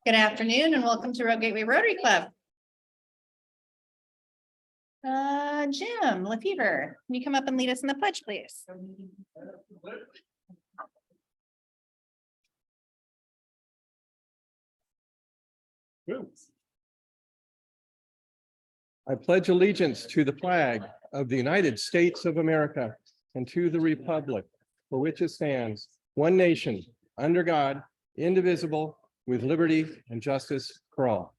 Good afternoon and welcome to Road Gateway Rotary Club. Jim Lefevre, can you come up and lead us in the pledge, please? I pledge allegiance to the flag of the United States of America and to the republic for which it stands, one nation, under God, indivisible, with liberty and justice for all.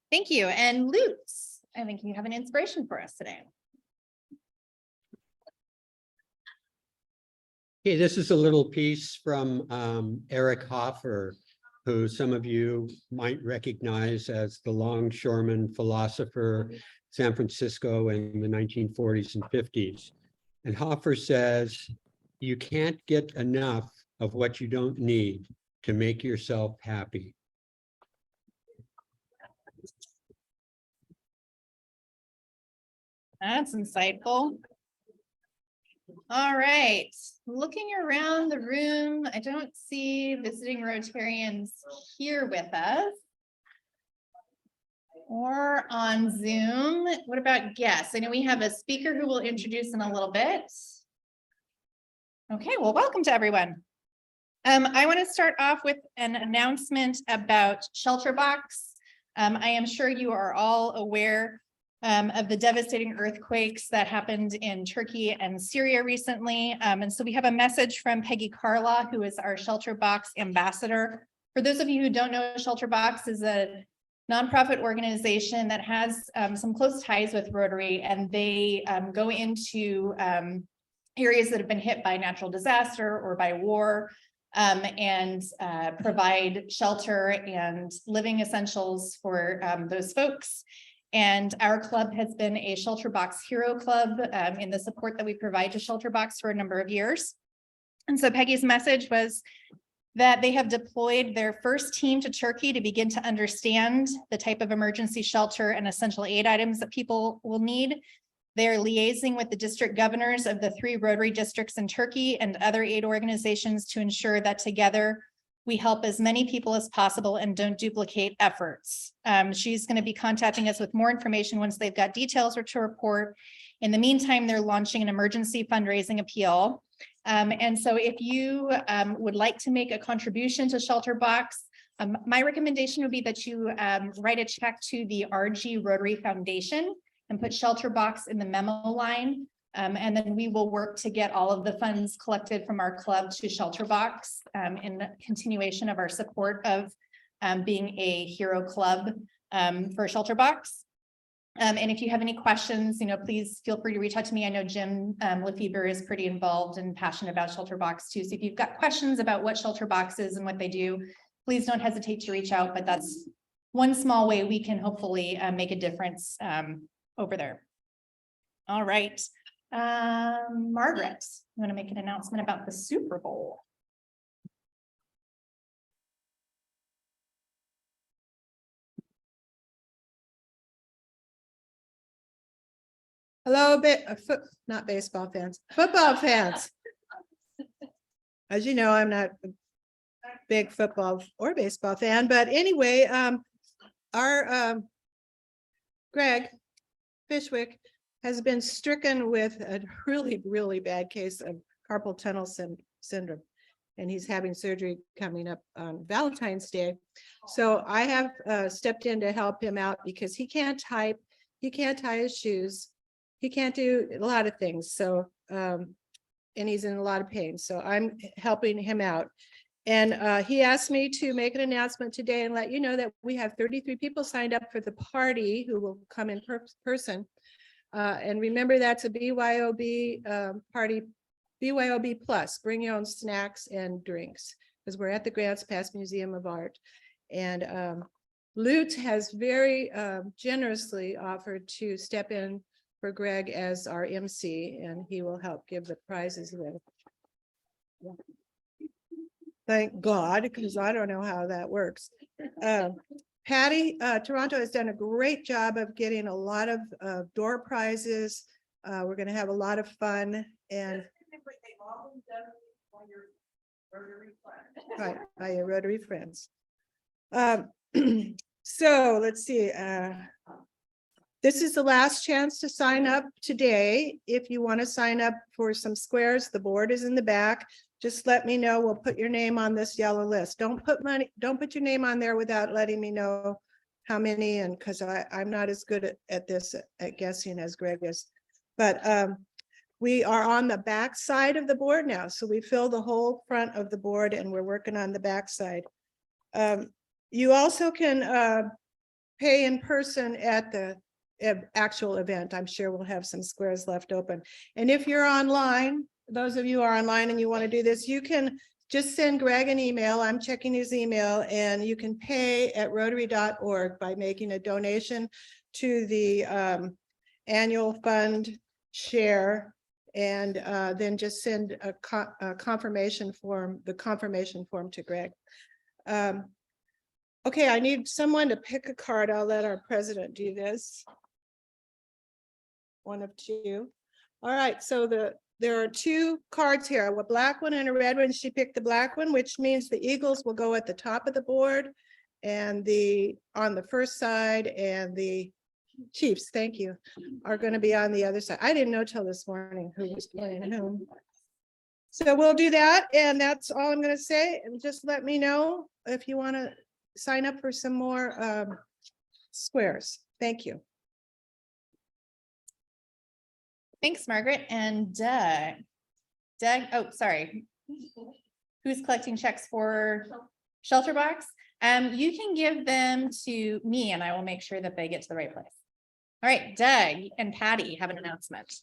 Thank you. And Lutz, I think you have an inspiration for us today. Okay, this is a little piece from Eric Hoffer, who some of you might recognize as the longshoreman philosopher, San Francisco in the 1940s and 50s. And Hoffer says, you can't get enough of what you don't need to make yourself happy. That's insightful. All right, looking around the room, I don't see visiting Rotarians here with us or on Zoom. What about guests? I know we have a speaker who will introduce in a little bit. Okay, well, welcome to everyone. I want to start off with an announcement about ShelterBox. I am sure you are all aware of the devastating earthquakes that happened in Turkey and Syria recently. And so we have a message from Peggy Carla, who is our ShelterBox ambassador. For those of you who don't know, ShelterBox is a nonprofit organization that has some close ties with Rotary, and they go into areas that have been hit by natural disaster or by war, and provide shelter and living essentials for those folks. And our club has been a ShelterBox Hero Club in the support that we provide to ShelterBox for a number of years. And so Peggy's message was that they have deployed their first team to Turkey to begin to understand the type of emergency shelter and essential aid items that people will need. They're liaising with the district governors of the 3 Rotary districts in Turkey and other aid organizations to ensure that together we help as many people as possible and don't duplicate efforts. She's going to be contacting us with more information once they've got details or to report. In the meantime, they're launching an emergency fundraising appeal. And so if you would like to make a contribution to ShelterBox, my recommendation would be that you write a check to the RG Rotary Foundation and put ShelterBox in the memo line. And then we will work to get all of the funds collected from our club to ShelterBox in continuation of our support of being a hero club for ShelterBox. And if you have any questions, please feel free to reach out to me. I know Jim Lefevre is pretty involved and passionate about ShelterBox too. So if you've got questions about what ShelterBox is and what they do, please don't hesitate to reach out. But that's one small way we can hopefully make a difference over there. All right. Margaret, you want to make an announcement about the Super Bowl? Hello, not baseball fans, football fans. As you know, I'm not a big football or baseball fan, but anyway, our Greg Fishwick has been stricken with a really, really bad case of carpal tunnel syndrome. And he's having surgery coming up on Valentine's Day. So I have stepped in to help him out because he can't type, he can't tie his shoes, he can't do a lot of things. So, and he's in a lot of pain. So I'm helping him out. And he asked me to make an announcement today and let you know that we have 33 people signed up for the party who will come in person. And remember, that's a BYOB party, BYOB plus, bring your own snacks and drinks, because we're at the Grants Pass Museum of Art. And Lutz has very generously offered to step in for Greg as our MC, and he will help give the prizes away. Yeah. Thank God, because I don't know how that works. Patty, Toronto has done a great job of getting a lot of door prizes. We're going to have a lot of fun, and Right, by your Rotary friends. So let's see, this is the last chance to sign up today. If you want to sign up for some squares, the board is in the back. Just let me know. We'll put your name on this yellow list. Don't put your name on there without letting me know how many, and because I'm not as good at this at guessing as Greg is. But we are on the back side of the board now. So we fill the whole front of the board and we're working on the back side. You also can pay in person at the actual event. I'm sure we'll have some squares left open. And if you're online, those of you who are online and you want to do this, you can just send Greg an email. I'm checking his email, and you can pay at rotary.org by making a donation to the annual fund share, and then just send a confirmation form, the confirmation form to Greg. Okay, I need someone to pick a card. I'll let our president do this. One of two. All right, so there are two cards here, a black one and a red one. She picked the black one, which means the Eagles will go at the top of the board and on the first side, and the Chiefs, thank you, are going to be on the other side. I didn't know till this morning who was playing whom. So we'll do that, and that's all I'm going to say. And just let me know if you want to sign up for some more squares. Thank you. Thanks, Margaret. And Doug, oh, sorry. Who's collecting checks for Shelter Box? You can give them to me and I will make sure that they get to the right place. All right, Doug and Patty have an announcement.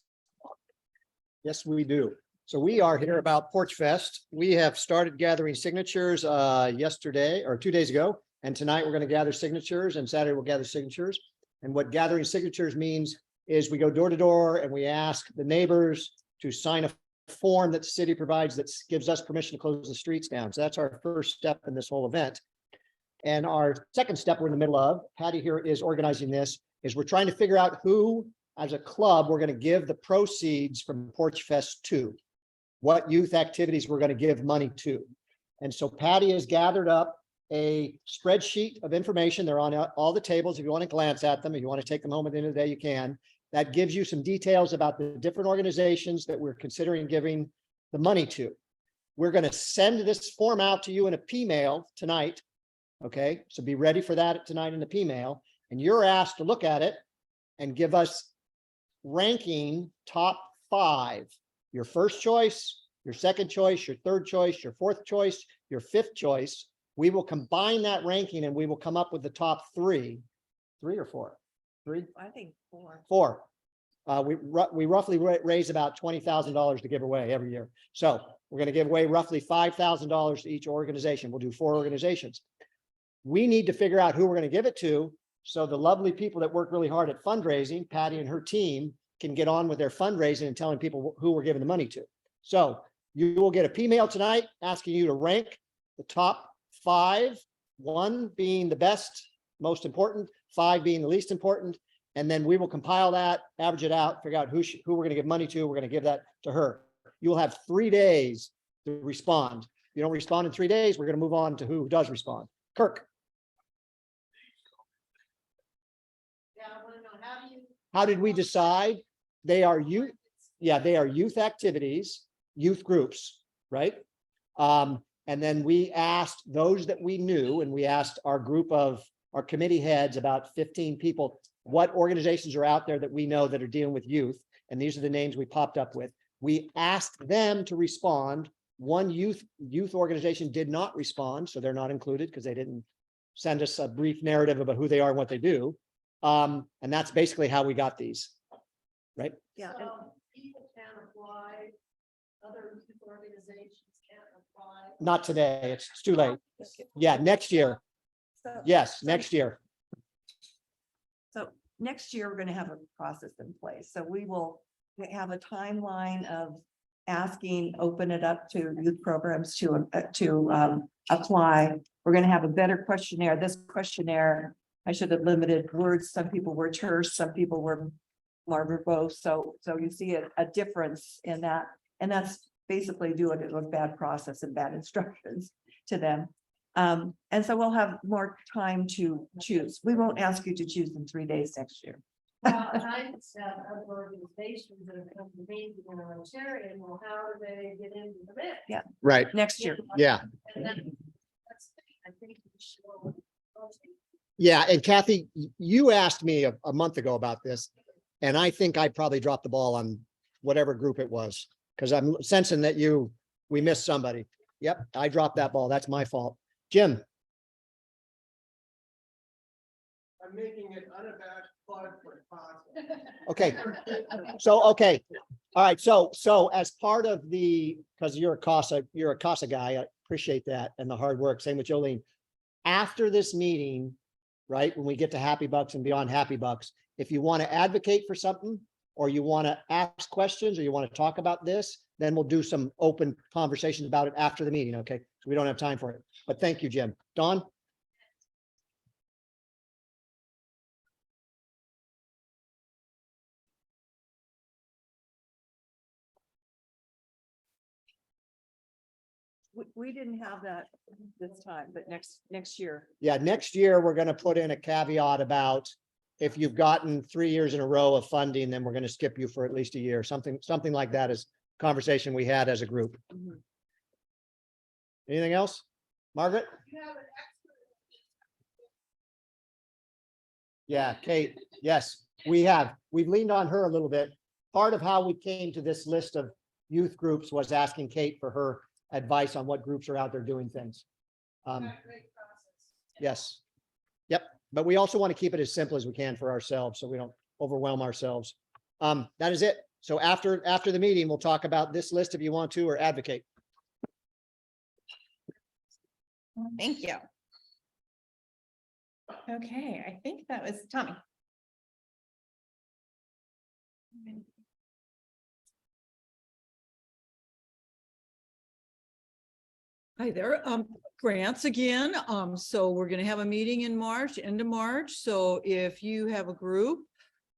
Yes, we do. So we are here about Porch Fest. We have started gathering signatures yesterday or 2 days ago. And tonight we're going to gather signatures, and Saturday we'll gather signatures. And what gathering signatures means is we go door to door and we ask the neighbors to sign a form that the city provides that gives us permission to close the streets down. So that's our first step in this whole event. And our second step we're in the middle of, Patty here is organizing this, is we're trying to figure out who, as a club, we're going to give the proceeds from Porch Fest to, what youth activities we're going to give money to. And so Patty has gathered up a spreadsheet of information. They're on all the tables. If you want to glance at them, if you want to take them home at the end of the day, you can. That gives you some details about the different organizations that we're considering giving the money to. We're going to send this form out to you in a P-mail tonight. Okay, so be ready for that tonight in the P-mail. And you're asked to look at it and give us ranking top 5. Your first choice, your second choice, your third choice, your fourth choice, your fifth choice. We will combine that ranking and we will come up with the top 3. 3 or 4? 3? I think 4. 4. We roughly raise about $20,000 to give away every year. So we're going to give away roughly $5,000 to each organization. We'll do 4 organizations. We need to figure out who we're going to give it to. So the lovely people that work really hard at fundraising, Patty and her team, can get on with their fundraising and telling people who we're giving the money to. So you will get a P-mail tonight asking you to rank the top 5, 1 being the best, most important, 5 being the least important. And then we will compile that, average it out, figure out who we're going to give money to. We're going to give that to her. You will have 3 days to respond. If you don't respond in 3 days, we're going to move on to who does respond. Kirk. Yeah, I want to know, How did we decide? They are youth. Yeah, they are youth activities, youth groups, right? And then we asked those that we knew, and we asked our group of our committee heads, about 15 people, what organizations are out there that we know that are dealing with youth. And these are the names we popped up with. We asked them to respond. One youth organization did not respond, so they're not included because they didn't send us a brief narrative about who they are and what they do. And that's basically how we got these, right? yeah, So people can apply, other organizations can't apply. Not today, it's too late. Yeah, next year. Yes, next year. so next year, we're going to have a process in place. So we will have a timeline of asking, open it up to youth programs to apply. We're going to have a better questionnaire. This questionnaire, I should have limited words. Some people were terse, some people were more verbose. So you see a difference in that. And that's basically do it with bad process and bad instructions to them. And so we'll have more time to choose. We won't ask you to choose in 3 days next year. Well, and I just have other organizations that have come to me in Rotary, and well, how do they get into the bid? Right, Next year. yeah. And that's the thing, I think we should. Yeah, and Kathy, you asked me a month ago about this, and I think I probably dropped the ball on whatever group it was, because I'm sensing that we missed somebody. Yep, I dropped that ball. That's my fault. Jim, I'm making it unabashed plug for possible. okay. So, okay, all right, so as part of the, because you're a CASA guy, I appreciate that and the hard work, same with Jolene. After this meeting, right, when we get to Happy Bucks and beyond Happy Bucks, if you want to advocate for something, or you want to ask questions, or you want to talk about this, then we'll do some open conversations about it after the meeting, okay? So we don't have time for it, but thank you, Jim. Dawn? We didn't have that this time, but next year. Yeah, next year, we're gonna put in a caveat about if you've gotten 3 years in a row of funding, then we're gonna skip you for at least a year. Something like that is conversation we had as a group. Mhm. Anything else? Margaret? Yeah, Kate, yes, we have. We've leaned on her a little bit. Part of how we came to this list of youth groups was asking Kate for her advice on what groups are out there doing things. Yes. Yep. But we also want to keep it as simple as we can for ourselves, so we don't overwhelm ourselves. That is it. So after the meeting, we'll talk about this list if you want to, or advocate. Thank you. Okay, I think that was Tommy. Hi there, grants again. So we're gonna have a meeting in March, end of March. So if you have a group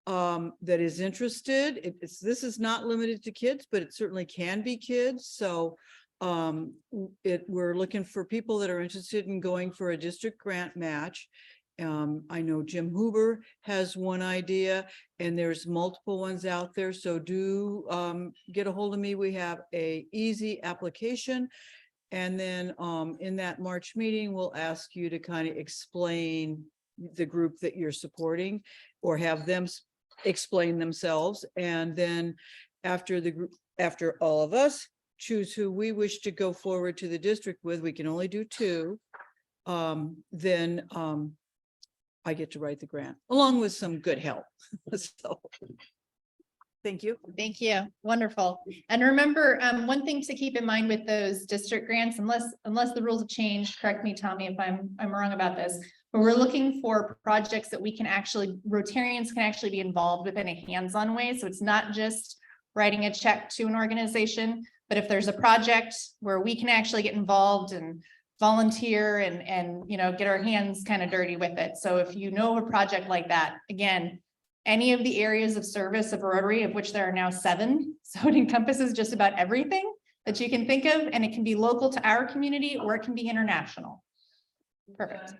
that is interested, this is not limited to kids, but it certainly can be kids. So we're looking for people that are interested in going for a district grant match. I know Jim Huber has one idea, and there's multiple ones out there. So do get a hold of me. We have a easy application. And then in that March meeting, we'll ask you to kind of explain the group that you're supporting, or have them explain themselves. And then after the group, after all of us choose who we wish to go forward to the district with, we can only do 2. Then I get to write the grant along with some good help. So thank you. Thank you. Wonderful. And remember, one thing to keep in mind with those district grants, unless the rules have changed, correct me, Tommy, if I'm wrong about this, but we're looking for projects that we can actually, Rotarians can actually be involved with in a hands-on way. So it's not just writing a check to an organization, but if there's a project where we can actually get involved and volunteer and get our hands kind of dirty with it. So if you know of a project like that, again, any of the areas of service of Rotary, of which there are now 7. So it encompasses just about everything that you can think of, and it can be local to our community or it can be international. Perfect.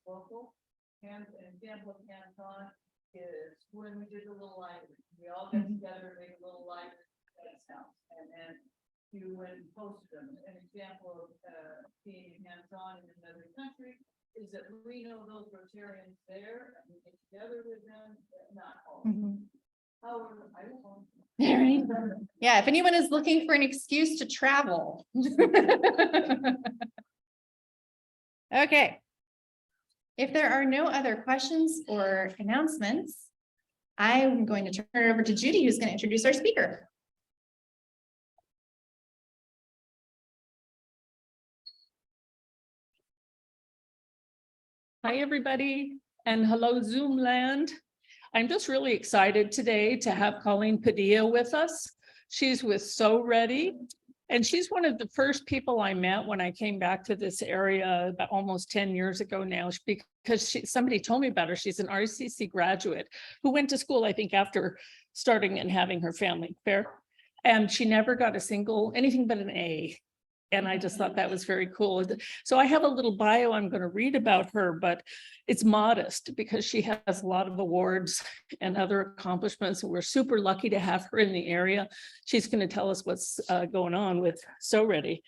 Local, and an example of hands-on is when we did the little library. We all got together, made a little library at his house, and then you went and posted them. An example of being hands-on in another country is that we know those Rotarians there, and we get together with them, but not all. However, I don't know. Yeah, if anyone is looking for an excuse to travel. Okay. If there are no other questions or announcements, I'm going to turn it over to Judy, who's going to introduce our speaker. Hi, everybody, and hello, Zoom land. I'm just really excited today to have Colleen Padilla with us. She's with SOREDI, and she's one of the first people I met when I came back to this area about almost 10 years ago now, because somebody told me about her. She's an RCC graduate who went to school, I think, after starting and having her family. Fair. And she never got a single, anything but an A. And I just thought that was very cool. So I have a little bio I'm going to read about her, but it's modest because she has a lot of awards and other accomplishments. We're super lucky to have her in the area. She's going to tell us what's going on with SOREDI.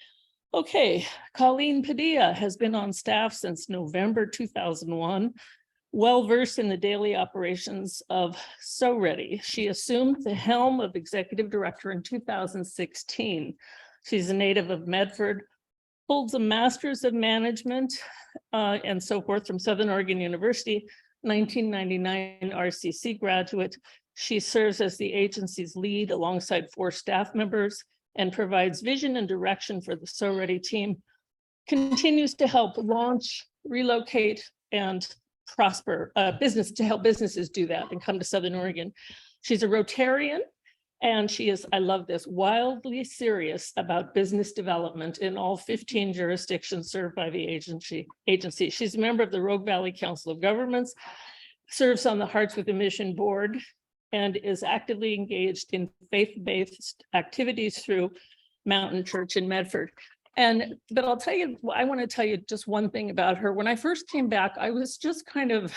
Okay, Colleen Padilla has been on staff since November 2001, well-versed in the daily operations of SOREDI. She assumed the helm of executive director in 2016. She's a native of Medford, holds a master's of management and so forth from Southern Oregon University, 1999 RCC graduate. She serves as the agency's lead alongside 4 staff members and provides vision and direction for the SOREDI team, continues to help launch, relocate, and prosper business, to help businesses do that and come to Southern Oregon. She's a Rotarian, and she is, I love this, wildly serious about business development in all 15 jurisdictions served by the agency. She's a member of the Rogue Valley Council of Governments, serves on the Hearts with a Mission board, and is actively engaged in faith-based activities through Mountain Church in Medford. But I'll tell you, I want to tell you just one thing about her. When I first came back, I was just kind of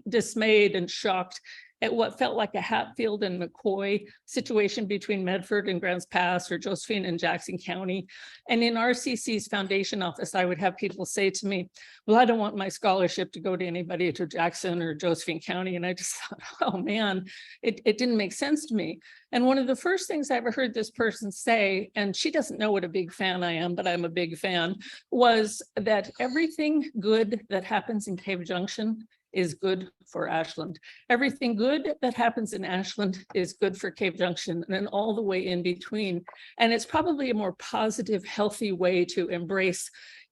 dismayed and shocked at what felt like a Hatfield and McCoy situation between Medford and Grants Pass, or Josephine and Jackson County. And in RCC's foundation office, I would have people say to me, well, I don't want my scholarship to go to anybody to Jackson or Josephine County. And I just thought, oh man, it didn't make sense to me. And one of the first things I ever heard this person say, and she doesn't know what a big fan I am, but I'm a big fan, was that everything good that happens in Cave Junction is good for Ashland. Everything good that happens in Ashland is good for Cave Junction, and then all the way in between. And it's probably a more positive, healthy way to embrace,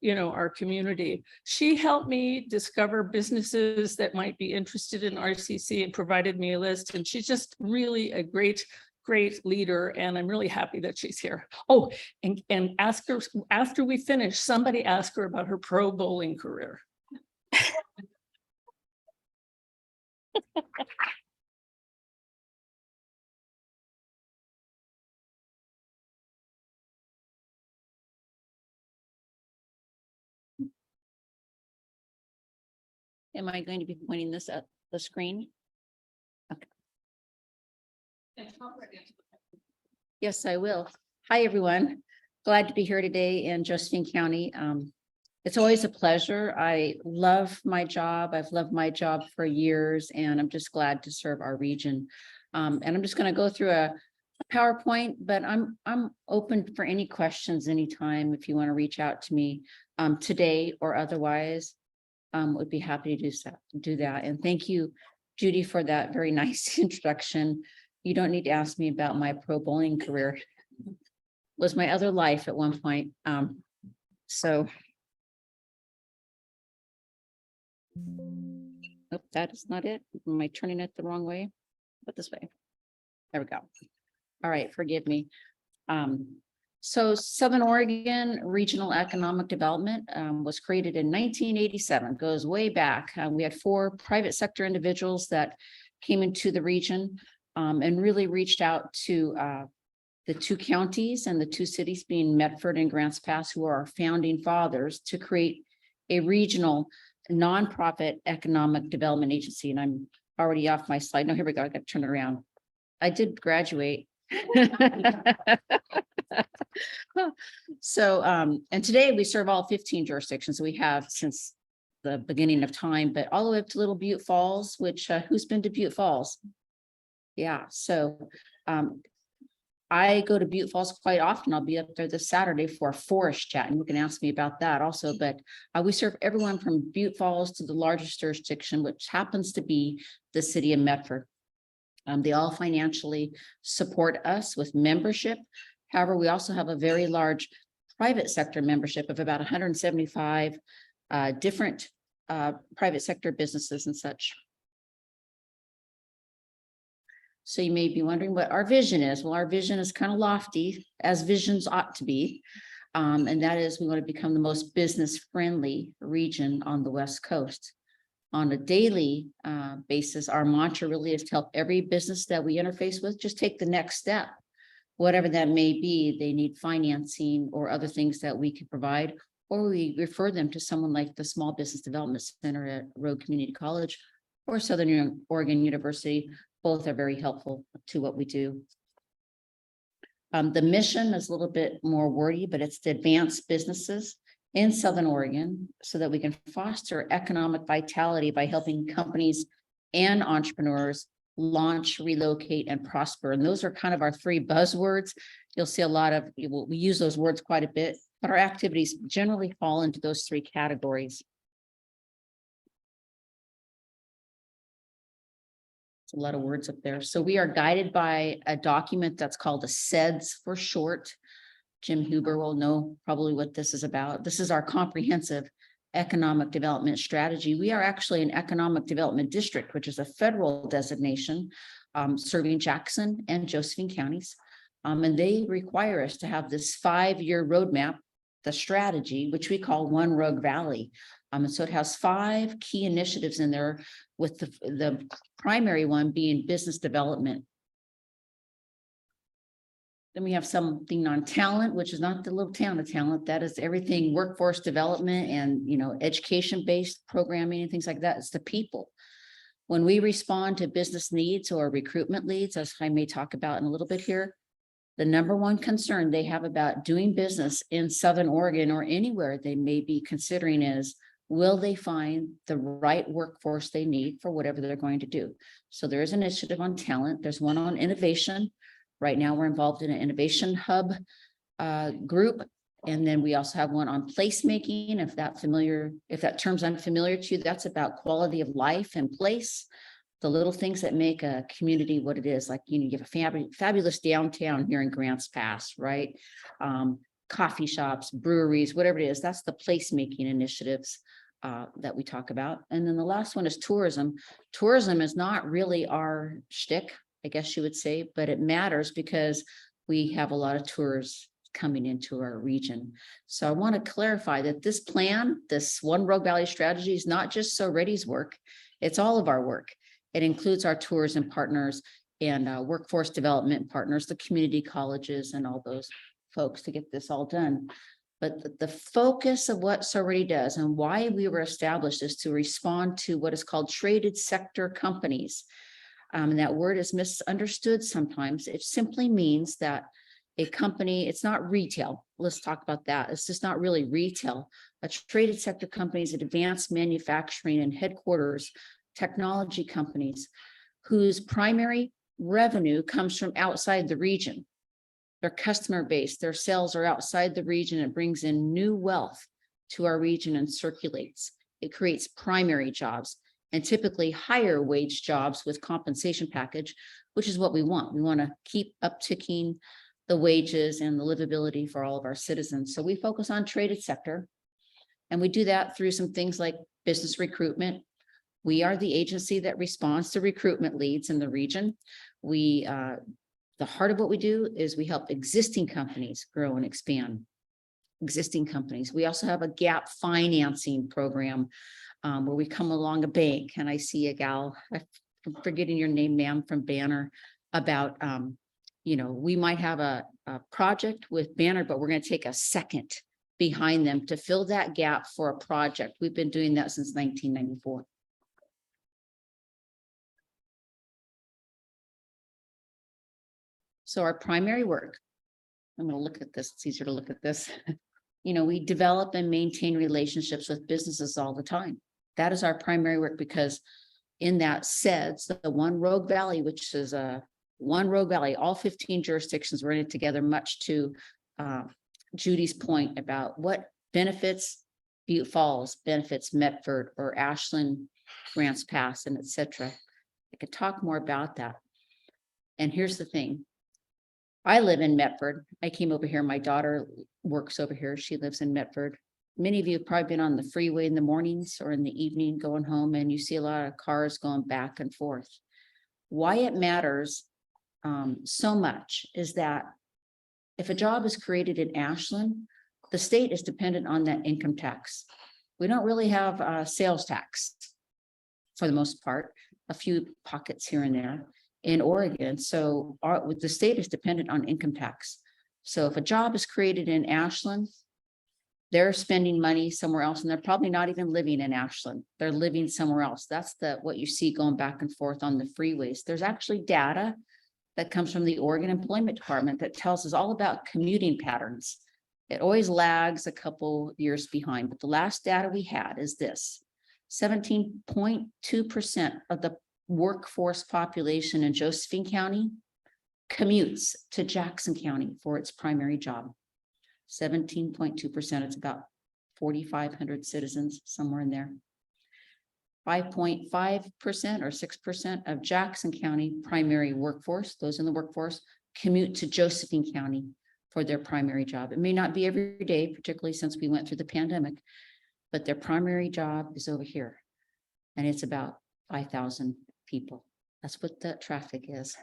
our community. She helped me discover businesses that might be interested in RCC and provided me a list. And she's just really a great leader, and I'm really happy that she's here. Oh, and ask her, after we finish, somebody ask her about her pro bowling career. Am I going to be pointing this at the screen? Okay. Yes, I will. Hi, everyone. Glad to be here today in Josephine County. It's always a pleasure. I love my job. I've loved my job for years, and I'm just glad to serve our region. And I'm just going to go through a PowerPoint, but I'm open for any questions anytime if you want to reach out to me today or otherwise. Would be happy to do that. And thank you, Judy, for that very nice introduction. You don't need to ask me about my pro bowling career. It was my other life at one point. So. Oh, that is not it. Am I turning it the wrong way? But this way. There we go. All right, forgive me. So Southern Oregon Regional Economic Development was created in 1987, goes way back. We had 4 private sector individuals that came into the region and really reached out to the 2 counties and the 2 cities being Medford and Grants Pass, who are our founding fathers, to create a regional nonprofit economic development agency. And I'm already off my slide. No, here we go. I got to turn it around. I did graduate. So, and today we serve all 15 jurisdictions we have since the beginning of time, but all the way up to Little Butte Falls, which who's been to Butte Falls? Yeah, so I go to Butte Falls quite often. I'll be up there this Saturday for a forest chat, and you can ask me about that also. But we serve everyone from Butte Falls to the largest jurisdiction, which happens to be the city of Medford. They all financially support us with membership. However, we also have a very large private sector membership of about 175 different private sector businesses and such. So you may be wondering what our vision is. Well, our vision is kind of lofty, as visions ought to be. And that is, we want to become the most business-friendly region on the West Coast. On a daily basis, our mantra really is to help every business that we interface with just take the next step whatever that may be, they need financing or other things that we could provide, or we refer them to someone like the Small Business Development Center at Road Community College or Southern Oregon University. Both are very helpful to what we do. The mission is a little bit more wordy, but it's to advance businesses in Southern Oregon so that we can foster economic vitality by helping companies and entrepreneurs launch, relocate, and prosper. And those are kind of our three buzzwords. You'll see a lot of, we use those words quite a bit, but our activities generally fall into those three categories. It's a lot of words up there. So we are guided by a document that's called the SEDS for short. Jim Huber will know probably what this is about. This is our comprehensive economic development strategy. We are actually an economic development district, which is a federal designation, serving Jackson and Josephine counties. And they require us to have this 5-year roadmap, the strategy, which we call One Rogue Valley. And so it has 5 key initiatives in there, with the primary one being business development. Then we have something on talent, which is not the little town of talent. That is everything workforce development and, education-based programming and things like that. It's the people. When we respond to business needs or recruitment leads, as I may talk about in a little bit here, the number one concern they have about doing business in Southern Oregon or anywhere they may be considering is, will they find the right workforce they need for whatever they're going to do? So there is an initiative on talent. There's one on innovation. Right now, we're involved in an innovation hub group. And then we also have one on placemaking. If that term's unfamiliar to you, that's about quality of life and place, the little things that make a community what it is. Like, you have a fabulous downtown here in Grants Pass, right? Coffee shops, breweries, whatever it is, that's the placemaking initiatives that we talk about. And then the last one is tourism. Tourism is not really our shtick, I guess you would say, but it matters because we have a lot of tourists coming into our region. So I want to clarify that this plan, this One Rogue Valley strategy, is not just SOREDI's work, it's all of our work. It includes our tourism partners and workforce development partners, the community colleges and all those folks to get this all done. But the focus of what SOREDI does and why we were established is to respond to what is called traded sector companies. And that word is misunderstood sometimes. It simply means that a company, it's not retail. Let's talk about that. It's just not really retail. A traded sector company is advanced manufacturing and headquarters technology companies whose primary revenue comes from outside the region. Their customer base, their sales are outside the region. It brings in new wealth to our region and circulates. It creates primary jobs and typically higher wage jobs with compensation package, which is what we want. We want to keep upticking the wages and the livability for all of our citizens. So we focus on traded sector, and we do that through some things like business recruitment. We are the agency that responds to recruitment leads in the region. The heart of what we do is we help existing companies grow and expand. Existing companies. We also have a gap financing program where we come along a bank, and I see a gal, I'm forgetting your name, ma'am, from Banner, about we might have a project with Banner, but we're going to take a second behind them to fill that gap for a project. We've been doing that since 1994. So our primary work, I'm going to look at this, it's easier to look at this. We develop and maintain relationships with businesses all the time. That is our primary work, because in that SEDS, the One Rogue Valley, which is One Rogue Valley, all 15 jurisdictions were in it together, much to Judy's point about what benefits Butte Falls, benefits Medford or Ashland, Grants Pass, and etc. I could talk more about that. And here's the thing. I live in Medford. I came over here. My daughter works over here. She lives in Medford. Many of you have probably been on the freeway in the mornings or in the evening going home, and you see a lot of cars going back and forth. Why it matters so much is that if a job is created in Ashland, the state is dependent on that income tax. We don't really have sales tax for the most part, a few pockets here and there. in Oregon. So with the state is dependent on income tax. So if a job is created in Ashland, they're spending money somewhere else, and they're probably not even living in Ashland. They're living somewhere else. That's what you see going back and forth on the freeways. There's actually data that comes from the Oregon Employment Department that tells us all about commuting patterns. It always lags a couple years behind, but the last data we had is this: 17.2% of the workforce population in Josephine County commutes to Jackson County for its primary job. 17.2%. It's about 4,500 citizens, somewhere in there. 5.5% or 6% of Jackson County primary workforce, those in the workforce, commute to Josephine County for their primary job. It may not be every day, particularly since we went through the pandemic, but their primary job is over here. And it's about 5,000 people. That's what the traffic is.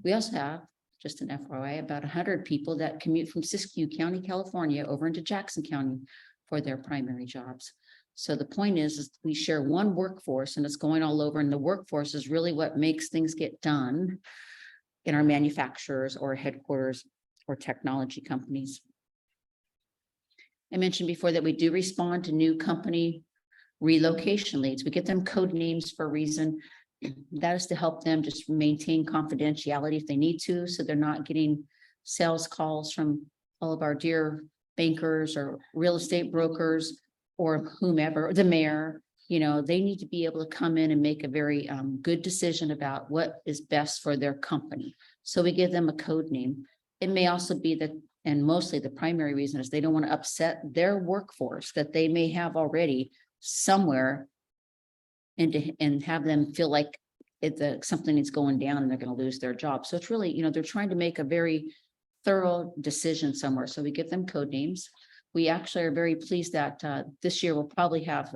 We also have, just an FYI, about 100 people that commute from Siskiyou County, California, over into Jackson County for their primary jobs. So the point is we share one workforce, and it's going all over, and the workforce is really what makes things get done in our manufacturers or headquarters or technology companies. I mentioned before that we do respond to new company relocation leads. We get them code names for a reason. That is to help them just maintain confidentiality if they need to, so they're not getting sales calls from all of our dear bankers or real estate brokers or whomever, the mayor. You know, they need to be able to come in and make a very good decision about what is best for their company. So we give them a code name. It may also be that, and mostly the primary reason is they don't want to upset their workforce that they may have already somewhere, and have them feel like something is going down and they're going to lose their job. So it's really, you know, they're trying to make a very thorough decision somewhere. So we give them code names. We actually are very pleased that this year we'll probably have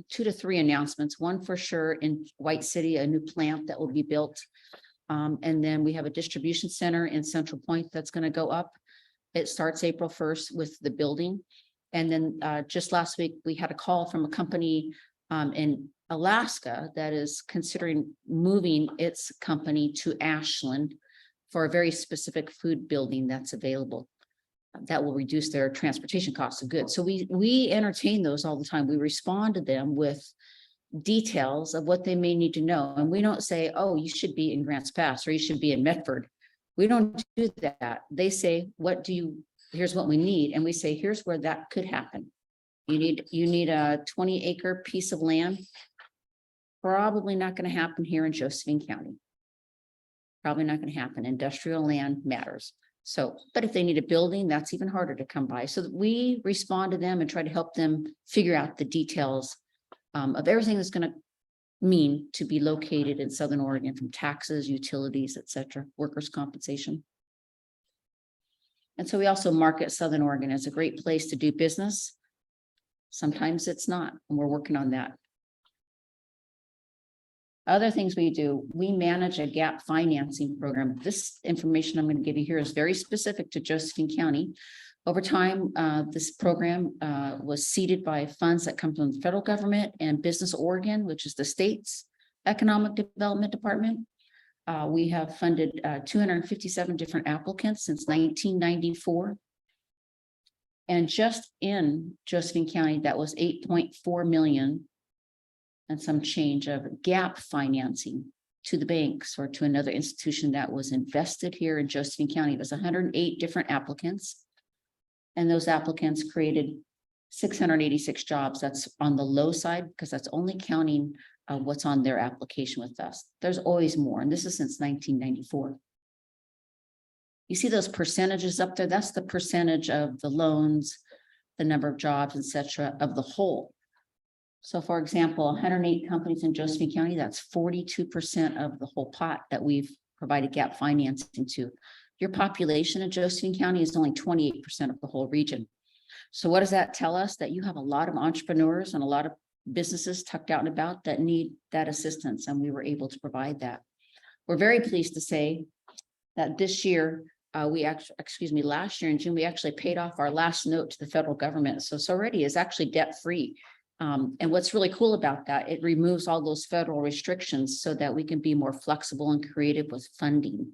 2 to 3 announcements. One for sure in White City, a new plant that will be built. And then we have a distribution center in Central Point that's going to go up. It starts April 1st with the building. And then just last week, we had a call from a company in Alaska that is considering moving its company to Ashland for a very specific food building that's available. That will reduce their transportation costs of goods. So we entertain those all the time. We respond to them with details of what they may need to know. And we don't say, oh, you should be in Grants Pass or you should be in Medford. We don't do that. They say, here's what we need. And we say, here's where that could happen. You need a 20-acre piece of land. Probably not going to happen here in Josephine County. Probably not going to happen. Industrial land matters. So, but if they need a building, that's even harder to come by. So we respond to them and try to help them figure out the details of everything that's going to mean to be located in Southern Oregon, from taxes, utilities, etc., workers' compensation. And so we also market Southern Oregon as a great place to do business. Sometimes it's not, and we're working on that. Other things we do, we manage a gap financing program. This information I'm going to give you here is very specific to Josephine County. Over time, this program was seeded by funds that come from the federal government and Business Oregon, which is the state's economic development department. We have funded 257 different applicants since 1994. And just in Josephine County, that was 8.4 million and some change of gap financing to the banks or to another institution that was invested here in Josephine County. It was 108 different applicants. And those applicants created 686 jobs. That's on the low side because that's only counting what's on their application with us. There's always more. And this is since 1994. You see those percentages up there? That's the percentage of the loans, the number of jobs, etc., of the whole. So for example, 108 companies in Josephine County, that's 42% of the whole pot that we've provided gap financing to. Your population in Josephine County is only 28% of the whole region. So what does that tell us? That you have a lot of entrepreneurs and a lot of businesses tucked out and about that need that assistance, and we were able to provide that. We're very pleased to say that this year, last year in June, we actually paid off our last note to the federal government. So SOREDI is actually debt-free. And what's really cool about that, it removes all those federal restrictions so that we can be more flexible and creative with funding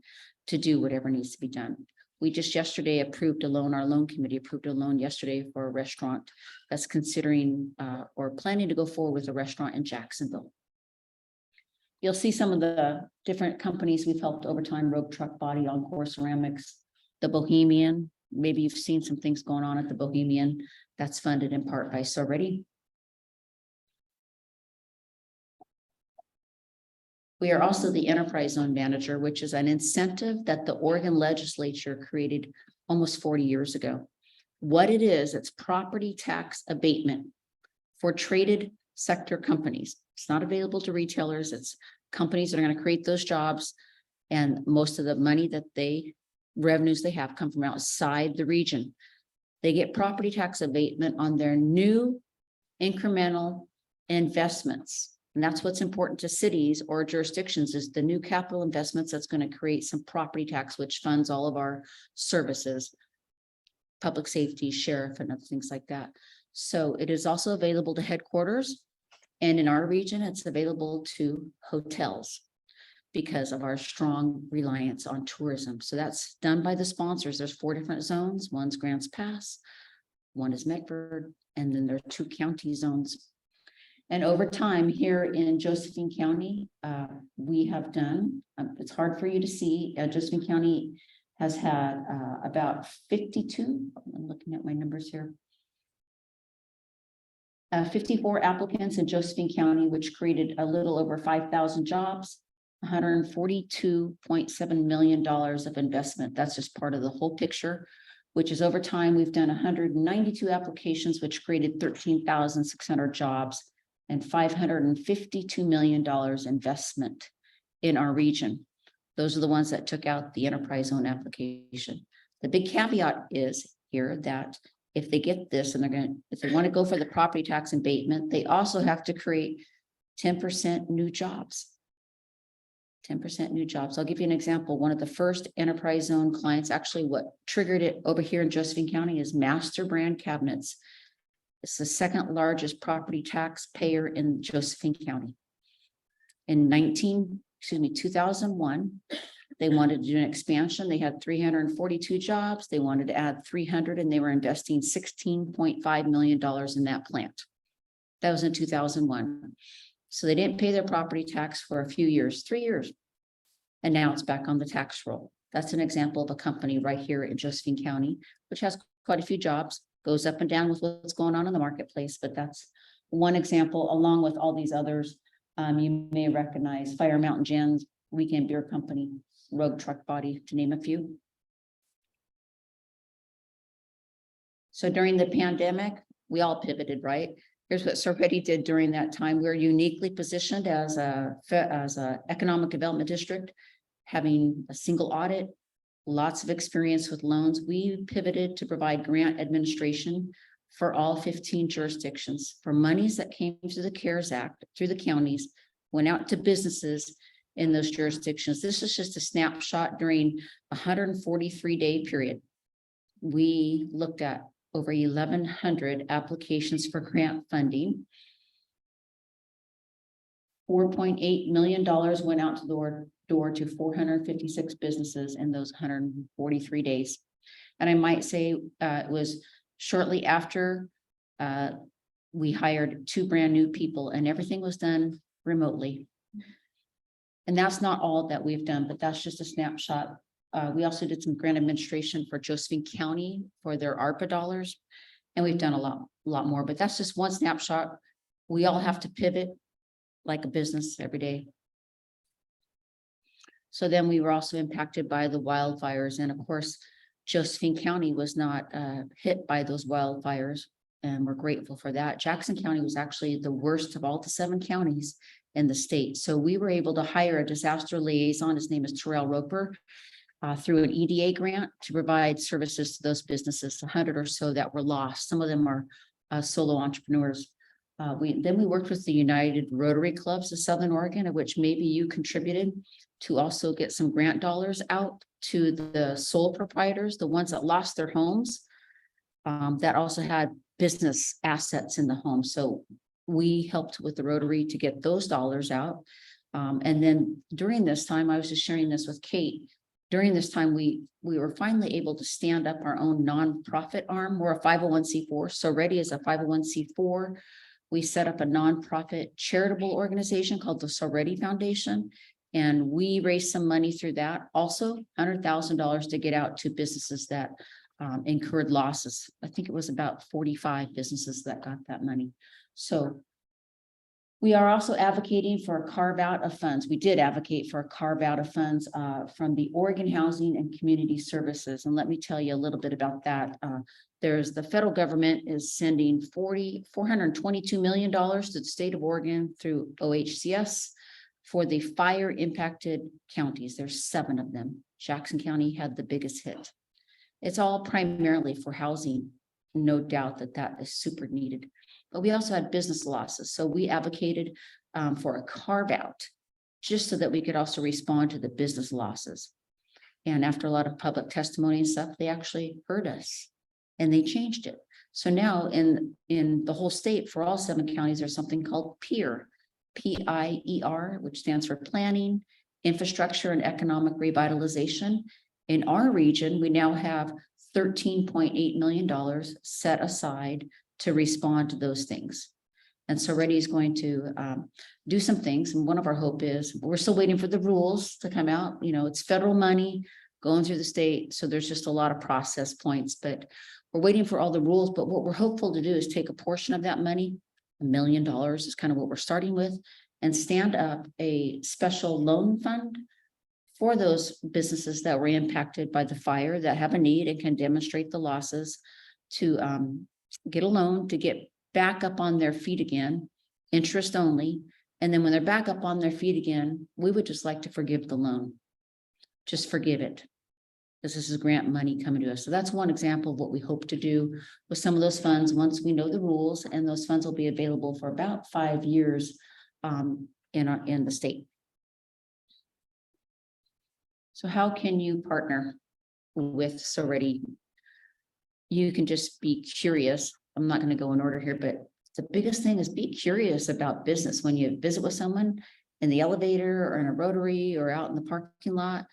to do whatever needs to be done. We just yesterday approved a loan, our loan committee approved a loan yesterday for a restaurant that's considering or planning to go forward with a restaurant in Jacksonville. You'll see some of the different companies we've helped over time, Rogue Truck Body, Encore Ceramics, the Bohemian. Maybe you've seen some things going on at the Bohemian. That's funded in part by SOREDI. We are also the enterprise zone manager, which is an incentive that the Oregon legislature created almost 40 years ago. What it is, it's property tax abatement for traded sector companies. It's not available to retailers. It's companies that are going to create those jobs. And most of the money that revenues they have come from outside the region. They get property tax abatement on their new incremental investments. And that's what's important to cities or jurisdictions is the new capital investments that's going to create some property tax, which funds all of our services, public safety, sheriff, and other things like that. So it is also available to headquarters. And in our region, it's available to hotels because of our strong reliance on tourism. So that's done by the sponsors. There's 4 different zones. One's Grants Pass, one is Medford, and then there are 2 county zones. And over time here in Josephine County, we have done, it's hard for you to see, Josephine County has had about 52, I'm looking at my numbers here. 54 applicants in Josephine County, which created a little over 5,000 jobs, $142.7 million of investment. That's just part of the whole picture, which is over time, we've done 192 applications, which created 13,600 jobs and $552 million investment in our region. Those are the ones that took out the enterprise zone application. The big caveat is here that if they get this and if they want to go for the property tax abatement, they also have to create 10% new jobs. 10% new jobs. I'll give you an example. One of the first enterprise zone clients, actually what triggered it over here in Josephine County is Master Brand Cabinets. It's the second largest property tax payer in Josephine County. In 2001, they wanted to do an expansion. They had 342 jobs. They wanted to add 300 and they were investing $16.5 million in that plant. That was in 2001. So they didn't pay their property tax for a few years, 3 years. And now it's back on the tax roll. That's an example of a company right here in Josephine County, which has quite a few jobs, goes up and down with what's going on in the marketplace. But that's one example, along with all these others. You may recognize Fire Mountain Gins, Weekend Beer Company, Rogue Truck Body, to name a few. So during the pandemic, we all pivoted, right? Here's what SOREDI did during that time. We're uniquely positioned as a economic development district, having a single audit, lots of experience with loans. We pivoted to provide grant administration for all 15 jurisdictions for monies that came through the CARES Act, through the counties, went out to businesses in those jurisdictions. This is just a snapshot during a 143-day period. We looked at over 1,100 applications for grant funding. $4.8 million went out to door to 456 businesses in those 143 days. And I might say it was shortly after we hired 2 brand new people and everything was done remotely. And that's not all that we've done, but that's just a snapshot. We also did some grant administration for Josephine County for their ARPA dollars. And we've done a lot more, but that's just one snapshot. We all have to pivot like a business every day. So then we were also impacted by the wildfires. And of course, Josephine County was not hit by those wildfires. And we're grateful for that. Jackson County was actually the worst of all the 7 counties in the state. So we were able to hire a disaster liaison. His name is Terrell Roper. Through an EDA grant to provide services to those businesses, 100 or so that were lost. Some of them are solo entrepreneurs. We worked with the United Rotary Clubs of Southern Oregon, of which maybe you contributed to also get some grant dollars out to the sole proprietors, the ones that lost their homes, that also had business assets in the home. So we helped with the Rotary to get those dollars out. And then during this time, I was just sharing this with Kate. During this time, we were finally able to stand up our own nonprofit arm. We're a 501c4. SOREDI is a 501c4. We set up a nonprofit charitable organization called the SOREDI Foundation. And we raised some money through that. Also, $100,000 to get out to businesses that incurred losses. I think it was about 45 businesses that got that money. So we are also advocating for a carve out of funds. We did advocate for a carve out of funds from the Oregon Housing and Community Services. And let me tell you a little bit about that. There's the federal government is sending $422 million to the state of Oregon through OHCS for the fire impacted counties. There's 7 of them. Jackson County had the biggest hit. It's all primarily for housing. No doubt that that is super needed. But we also had business losses. So we advocated for a carve out just so that we could also respond to the business losses. And after a lot of public testimony and stuff, they actually heard us and they changed it. So now in the whole state for all 7 counties, there's something called PIER, PIER, which stands for Planning, Infrastructure and Economic Revitalization. In our region, we now have $13.8 million set aside to respond to those things. And SOREDI is going to do some things. And one of our hope is, we're still waiting for the rules to come out. You know, it's federal money going through the state. So there's just a lot of process points, but we're waiting for all the rules. But what we're hopeful to do is take a portion of that money, $1 million is kind of what we're starting with, and stand up a special loan fund for those businesses that were impacted by the fire that have a need and can demonstrate the losses to get a loan to get back up on their feet again, interest only. And then when they're back up on their feet again, we would just like to forgive the loan. Just forgive it. Because this is grant money coming to us. So that's one example of what we hope to do with some of those funds once we know the rules, and those funds will be available for about 5 years in the state. So how can you partner with SOREDI? You can just be curious. I'm not going to go in order here, but the biggest thing is be curious about business. When you visit with someone in the elevator or in a Rotary or out in the parking lot,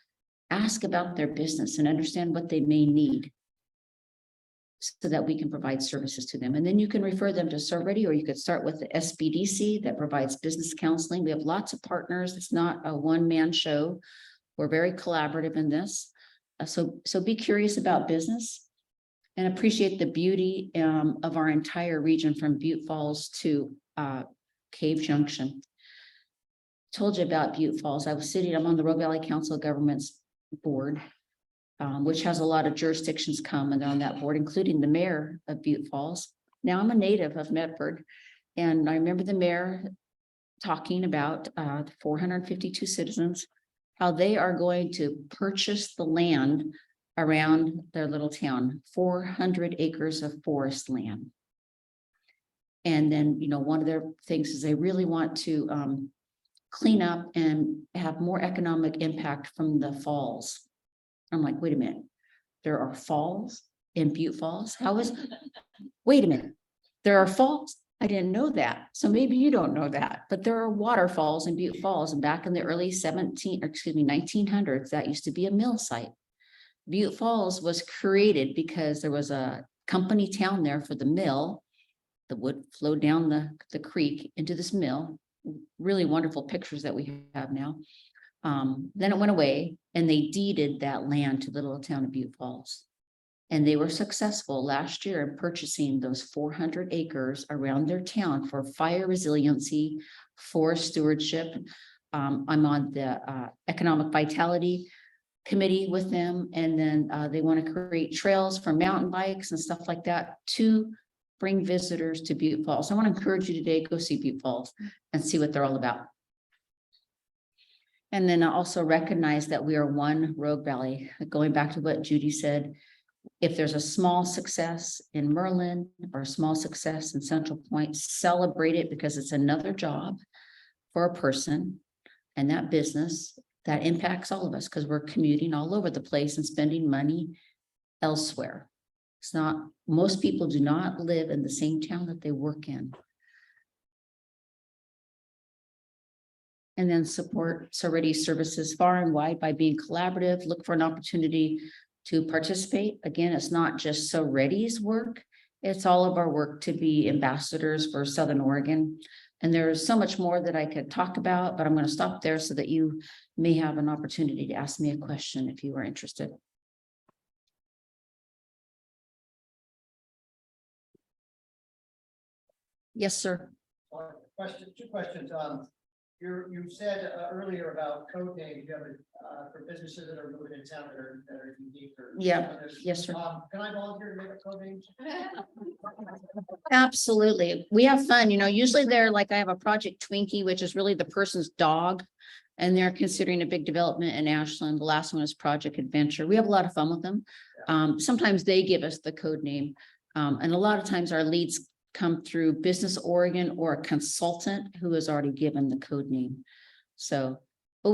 ask about their business and understand what they may need so that we can provide services to them. And then you can refer them to SOREDI, or you could start with the SBDC that provides business counseling. We have lots of partners. It's not a one-man show. We're very collaborative in this. So be curious about business and appreciate the beauty of our entire region from Butte Falls to Cave Junction. Told you about Butte Falls. I'm on the Rogue Valley Council of Governments board, which has a lot of jurisdictions come and they're on that board, including the mayor of Butte Falls. Now I'm a native of Medford, and I remember the mayor talking about 452 citizens, how they are going to purchase the land around their little town, 400 acres of forest land. And then, you know, one of their things is they really want to clean up and have more economic impact from the falls. I'm like, wait a minute, there are falls in Butte Falls? Wait a minute, there are falls? I didn't know that. So maybe you don't know that, but there are waterfalls in Butte Falls. And back in the early 1900s, that used to be a mill site. Butte Falls was created because there was a company town there for the mill. The wood flowed down the creek into this mill. Really wonderful pictures that we have now. Then it went away and they deeded that land to the little town of Butte Falls. And they were successful last year in purchasing those 400 acres around their town for fire resiliency, forest stewardship. I'm on the economic vitality committee with them. And then they want to create trails for mountain bikes and stuff like that to bring visitors to Butte Falls. I want to encourage you today, go see Butte Falls and see what they're all about. And then I also recognize that we are one Rogue Valley. Going back to what Judy said, if there's a small success in Merlin or a small success in Central Point, celebrate it, because it's another job for a person and that business that impacts all of us, because we're commuting all over the place and spending money elsewhere. It's not, most people do not live in the same town that they work in. And then support SOREDI services far and wide by being collaborative, look for an opportunity to participate. Again, it's not just SOREDI's work. It's all of our work to be ambassadors for Southern Oregon. And there's so much more that I could talk about, but I'm going to stop there so that you may have an opportunity to ask me a question if you are interested. Yes, sir. Two questions. You said earlier about code names, you have for businesses that are moving in town that are unique or. Yeah. Yes, sir. Can I volunteer to make up code names? Absolutely. We have fun, usually they're like, I have a Project Twinkie, which is really the person's dog. And they're considering a big development in Ashland. The last one is Project Adventure. We have a lot of fun with them. Sometimes they give us the code name. And a lot of times our leads come through Business Oregon or a consultant who has already given the code name. So, but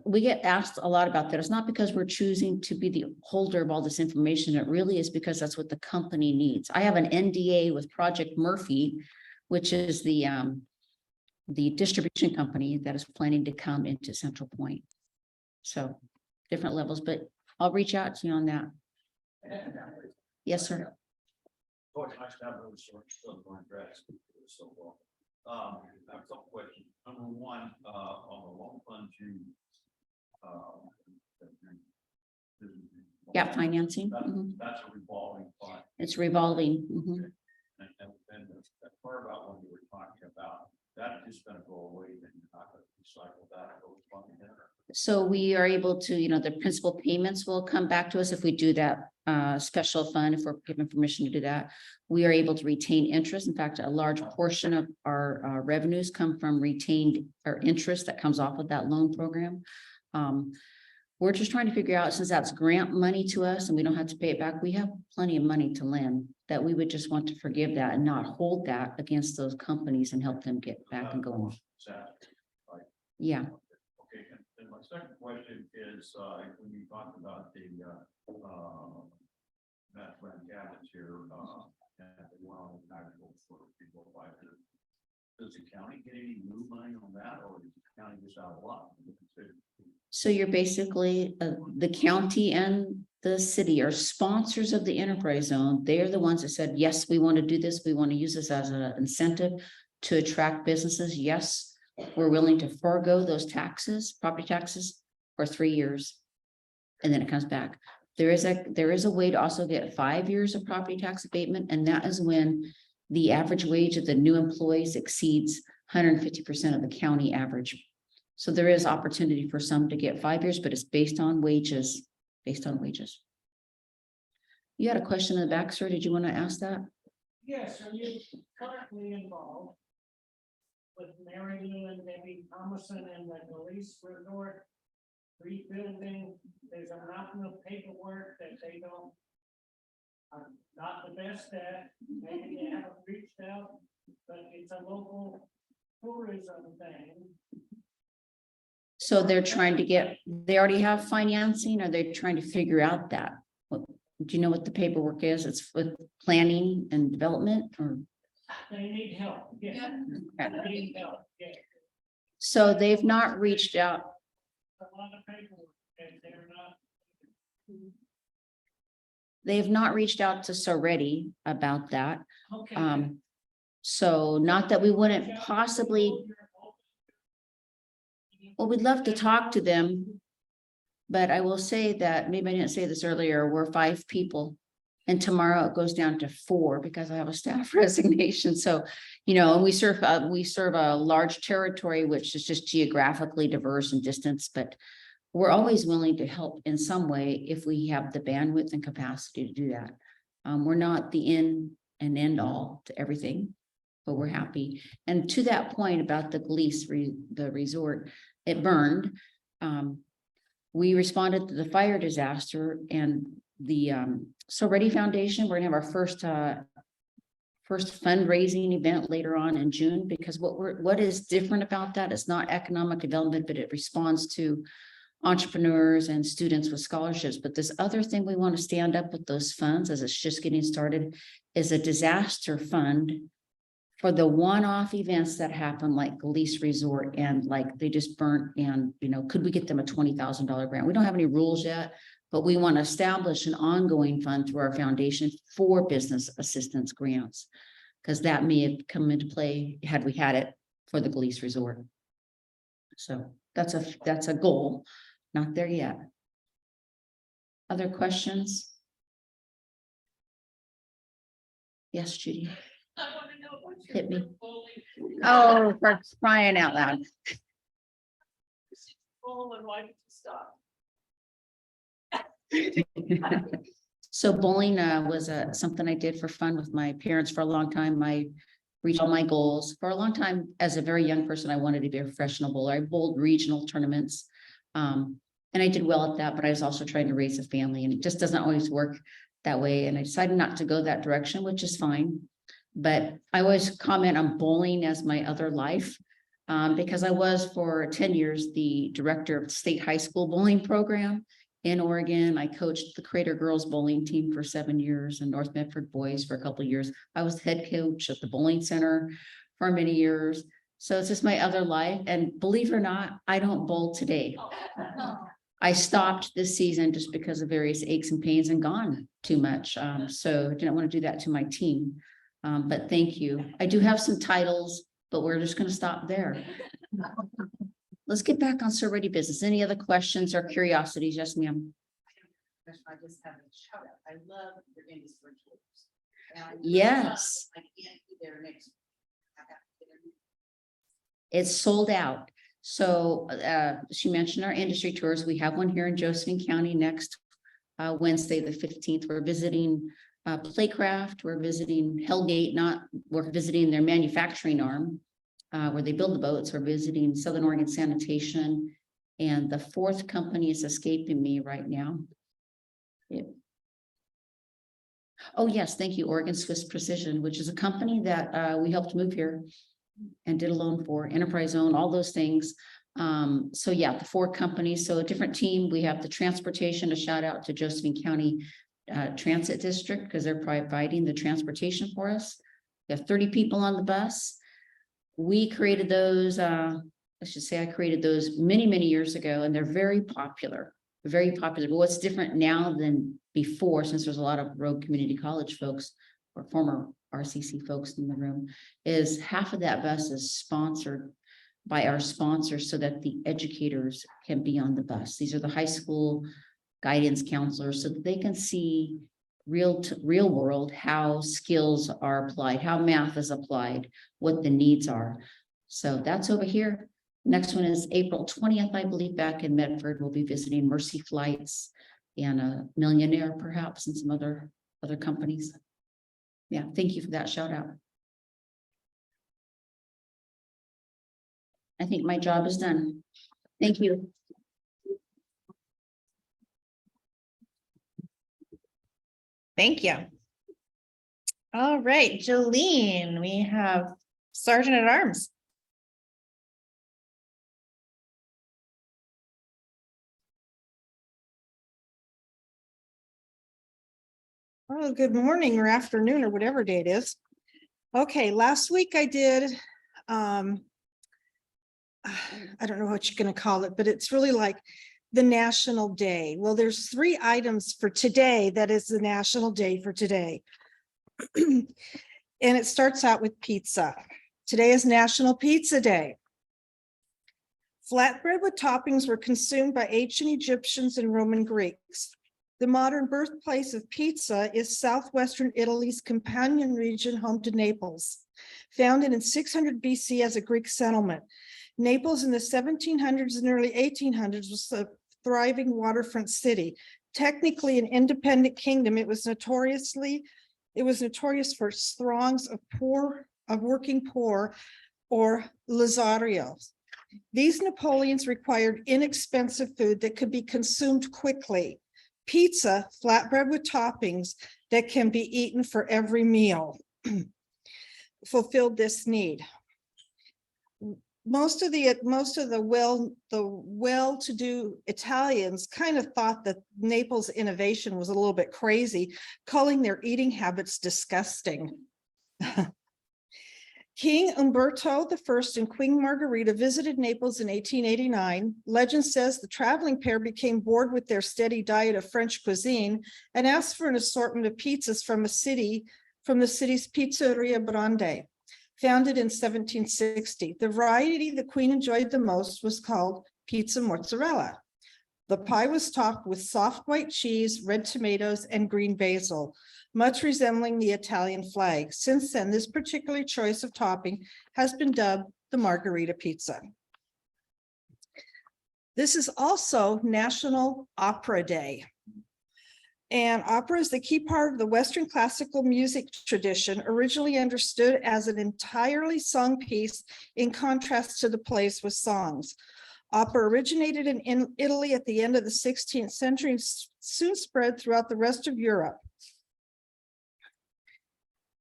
we get asked a lot about that. It's not because we're choosing to be the holder of all this information. It really is because that's what the company needs. I have an NDA with Project Murphy, which is the distribution company that is planning to come into Central Point. So different levels, but I'll reach out to you on that. Yes, sir. Always nice to have those sorts of dress. So well. I have a couple questions. Number one, on the loan fund Yeah, financing. That's a revolving fund. It's revolving. And the part about when you were talking about that is going to go away, then you're not going to recycle that. So we are able to, the principal payments will come back to us if we do that special fund, if we're given permission to do that. We are able to retain interest. In fact, a large portion of our revenues come from retained or interest that comes off of that loan program. We're just trying to figure out, since that's grant money to us and we don't have to pay it back, we have plenty of money to lend, that we would just want to forgive that and not hold that against those companies and help them get back and going. Yeah. Okay, and my second question is, when you talked about the math plan cabinets here, and they went on the agricultural for people to buy them. Does the county get any new money on that, or does the county just out a lot? So you're basically, the county and the city are sponsors of the enterprise zone. They're the ones that said, yes, we want to do this. We want to use this as an incentive to attract businesses. Yes, we're willing to forego those taxes, property taxes, for 3 years. And then it comes back. There is a way to also get 5 years of property tax abatement. And that is when the average wage of the new employees exceeds 150% of the county average. So there is opportunity for some to get 5 years, but it's based on wages, You had a question in the back, sir. Did you want to ask that? Yes, are you currently involved with Mary Lou and Debbie Thomason and the police resort rebuilding? There's a mountain of paperwork that they don't, are not the best at. Maybe they haven't reached out, but it's a local tourism thing. So they're trying to they already have financing, or they're trying to figure out that? Do you know what the paperwork is? It's with planning and development, or? They need help. Yeah. Okay. They need help. Yeah. So they've not reached out. A lot of paperwork and they're not. They've not reached out to SOREDI about that. Okay. So not that we wouldn't possibly, well, we'd love to talk to them. But I will say that, maybe I didn't say this earlier, we're 5 people. And tomorrow it goes down to 4 because I have a staff resignation. So, and we serve a large territory, which is just geographically diverse and distance, but we're always willing to help in some way if we have the bandwidth and capacity to do that. We're not the end and end all to everything, but we're happy. And to that point about the police, the resort, it burned. We responded to the fire disaster, and the SOREDI Foundation, we're gonna have our first fundraising event later on in June, because what is different about that, it's not economic development, but it responds to entrepreneurs and students with scholarships. But this other thing we want to stand up with those funds, as it's just getting started, is a disaster fund for the one-off events that happen, like Police Resort and like they just burnt, and, you know, could we get them a $20,000 grant? We don't have any rules yet, but we want to establish an ongoing fund through our foundation for business assistance grants. Because that may have come into play had we had it for the Police Resort. So that's a goal, not there yet. Other questions? Yes, Judy. I want to know what's your Hit me. bowling Oh, for crying out loud. goal and why did you stop? So bowling was something I did for fun with my parents for a long time. I reached all my goals. For a long time, as a very young person, I wanted to be a professional bowler. I bowled regional tournaments. And I did well at that, but I was also trying to raise a family, and it just doesn't always work that way. And I decided not to go that direction, which is fine. But I always comment on bowling as my other life, because I was for 10 years the director of the state high school bowling program in Oregon. I coached the Crater girls bowling team for 7 years and North Medford boys for a couple of years. I was head coach at the bowling center for many years. So it's just my other life. And believe it or not, I don't bowl today. I stopped this season just because of various aches and pains and gone too much. So I didn't want to do that to my team. But thank you. I do have some titles, but we're just going to stop there. Let's get back on SOREDI business. Any other questions or curiosities? Yes, ma'am. I just have a shout out. I love your industry tours. And I Yes. I can't be there next. I have to get It's sold out. So she mentioned our industry tours. We have one here in Josephine County next Wednesday, the 15th. We're visiting Playcraft. We're visiting Hellgate, we're visiting their manufacturing arm where they build the boats. We're visiting Southern Oregon Sanitation. And the fourth company is escaping me right now. Oh, yes, thank you. Oregon Swiss Precision, which is a company that we helped move here and did a loan for, enterprise zone, all those things. So yeah, the 4 companies, so a different team. We have the transportation, a shout out to Josephine County Transit District, because they're providing the transportation for us. We have 30 people on the bus. We created those, I should say I created those many, many years ago, and they're very popular, very popular. But what's different now than before, since there's a lot of Rogue Community College folks or former RCC folks in the room, is half of that bus is sponsored by our sponsors so that the educators can be on the bus. These are the high school guidance counselors so that they can see real world how skills are applied, how math is applied, what the needs are. So that's over here. Next one is April 20th, I believe, back in Medford. We'll be visiting Mercy Flights and a Millionaire perhaps, and some other companies. Yeah, thank you for that shout out. I think my job is done. Thank you. Thank you. All right, Jolene, we have Sergeant at Arms. Oh, good morning or afternoon or whatever day it is. Okay, last week I did, I don't know what you're going to call it, but it's really like the National Day. Well, there's 3 items for today that is the National Day for today. And it starts out with pizza. Today is National Pizza Day. Flatbread with toppings were consumed by ancient Egyptians and Roman Greeks. The modern birthplace of pizza is southwestern Italy's Campanian region, home to Naples. Founded in 600 BC as a Greek settlement, Naples in the 1700s and early 1800s was a thriving waterfront city. Technically an independent kingdom, it was notorious for throngs of working poor or lazarios. These Napoleons required inexpensive food that could be consumed quickly. Pizza, flatbread with toppings that can be eaten for every meal, fulfilled this need. Most of the well-to-do Italians kind of thought that Naples' innovation was a little bit crazy, calling their eating habits disgusting. King Umberto I and Queen Margherita visited Naples in 1889. Legend says the traveling pair became bored with their steady diet of French cuisine and asked for an assortment of pizzas from the city's Pizzeria Grande, founded in 1760. The variety the Queen enjoyed the most was called pizza mozzarella. The pie was topped with soft white cheese, red tomatoes, and green basil, much resembling the Italian flag. Since then, this particular choice of topping has been dubbed the Margherita Pizza. This is also National Opera Day. And opera is the key part of the Western classical music tradition, originally understood as an entirely sung piece in contrast to the plays with songs. Opera originated in Italy at the end of the 16th century and soon spread throughout the rest of Europe.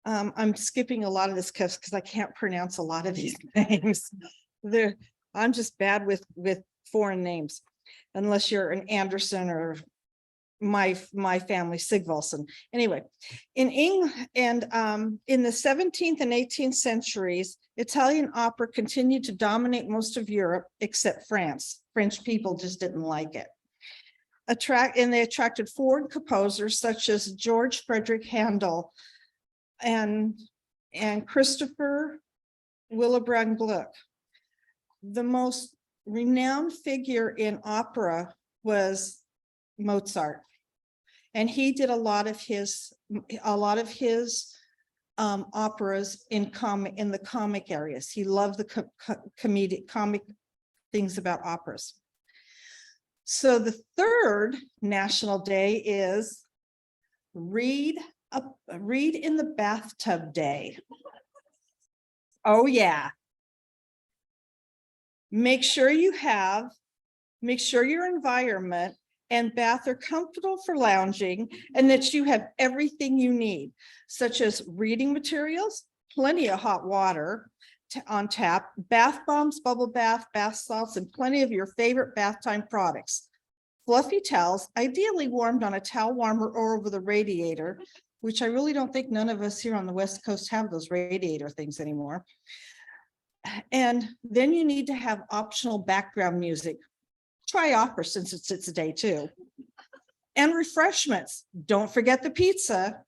I'm skipping a lot of this because I can't pronounce a lot of these names. I'm just bad with foreign names, unless you're an Anderson or my family Sigvalson. Anyway, in England and in the 17th and 18th centuries, Italian opera continued to dominate most of Europe except France. French people just didn't like it. They attracted foreign composers such as George Frederick Handel and Christopher Willibrand Gluck. The most renowned figure in opera was Mozart. And he did a lot of his operas in the comic areas. He loved the comic things about operas. So the third national day is Read in the Bathtub Day. Oh yeah. Make sure your environment and bath are comfortable for lounging and that you have everything you need, such as reading materials, plenty of hot water on tap, bath bombs, bubble bath, bath salts, and plenty of your favorite bath time products. Fluffy towels, ideally warmed on a towel warmer or over the radiator, which I really don't think none of us here on the West Coast have those radiator things anymore. And then you need to have optional background music. Try opera since it's a day too. And refreshments. Don't forget the pizza.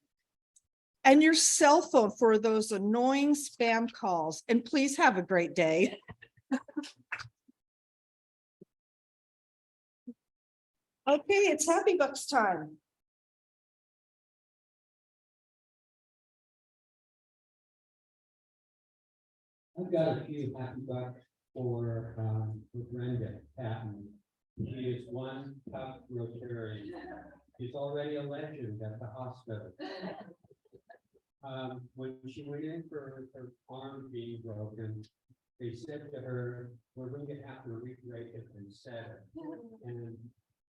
And your cell phone for those annoying spam calls. And please have a great day. Okay, it's Happy Bucks time. I've got a few happy bucks for Brenda Patton. She is one tough Rotarian. She's already a legend at the hospital. When she went in for her arm being broken, they said to her, "We're going to have to recreate it and set it, and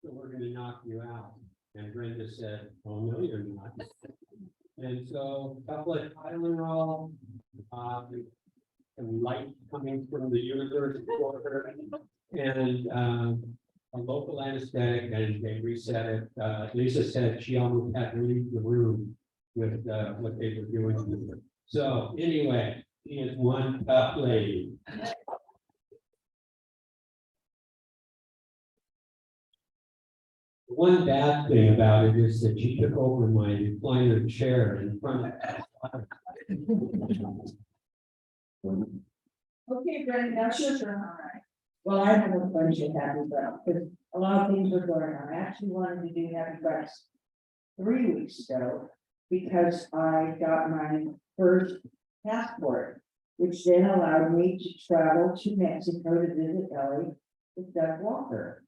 so we're going to knock you out." And Brenda said, "Oh no, you're not." And so a couple of Tylenol, and light coming from the universe for her, and a local anesthetic, and they reset it. Lisa said she almost had to leave the room with what they were doing to her. So anyway, she is one tough lady. One bad thing about it is that she took over my recliner chair in front of. Okay, Brenda, that's your turn. All right. Well, I have a bunch of happy bucks, because a lot of things are going on. I actually wanted to do happy bucks 3 weeks ago, because I got my first passport, which then allowed me to travel to Mexico to visit Ellie with Doug Walker.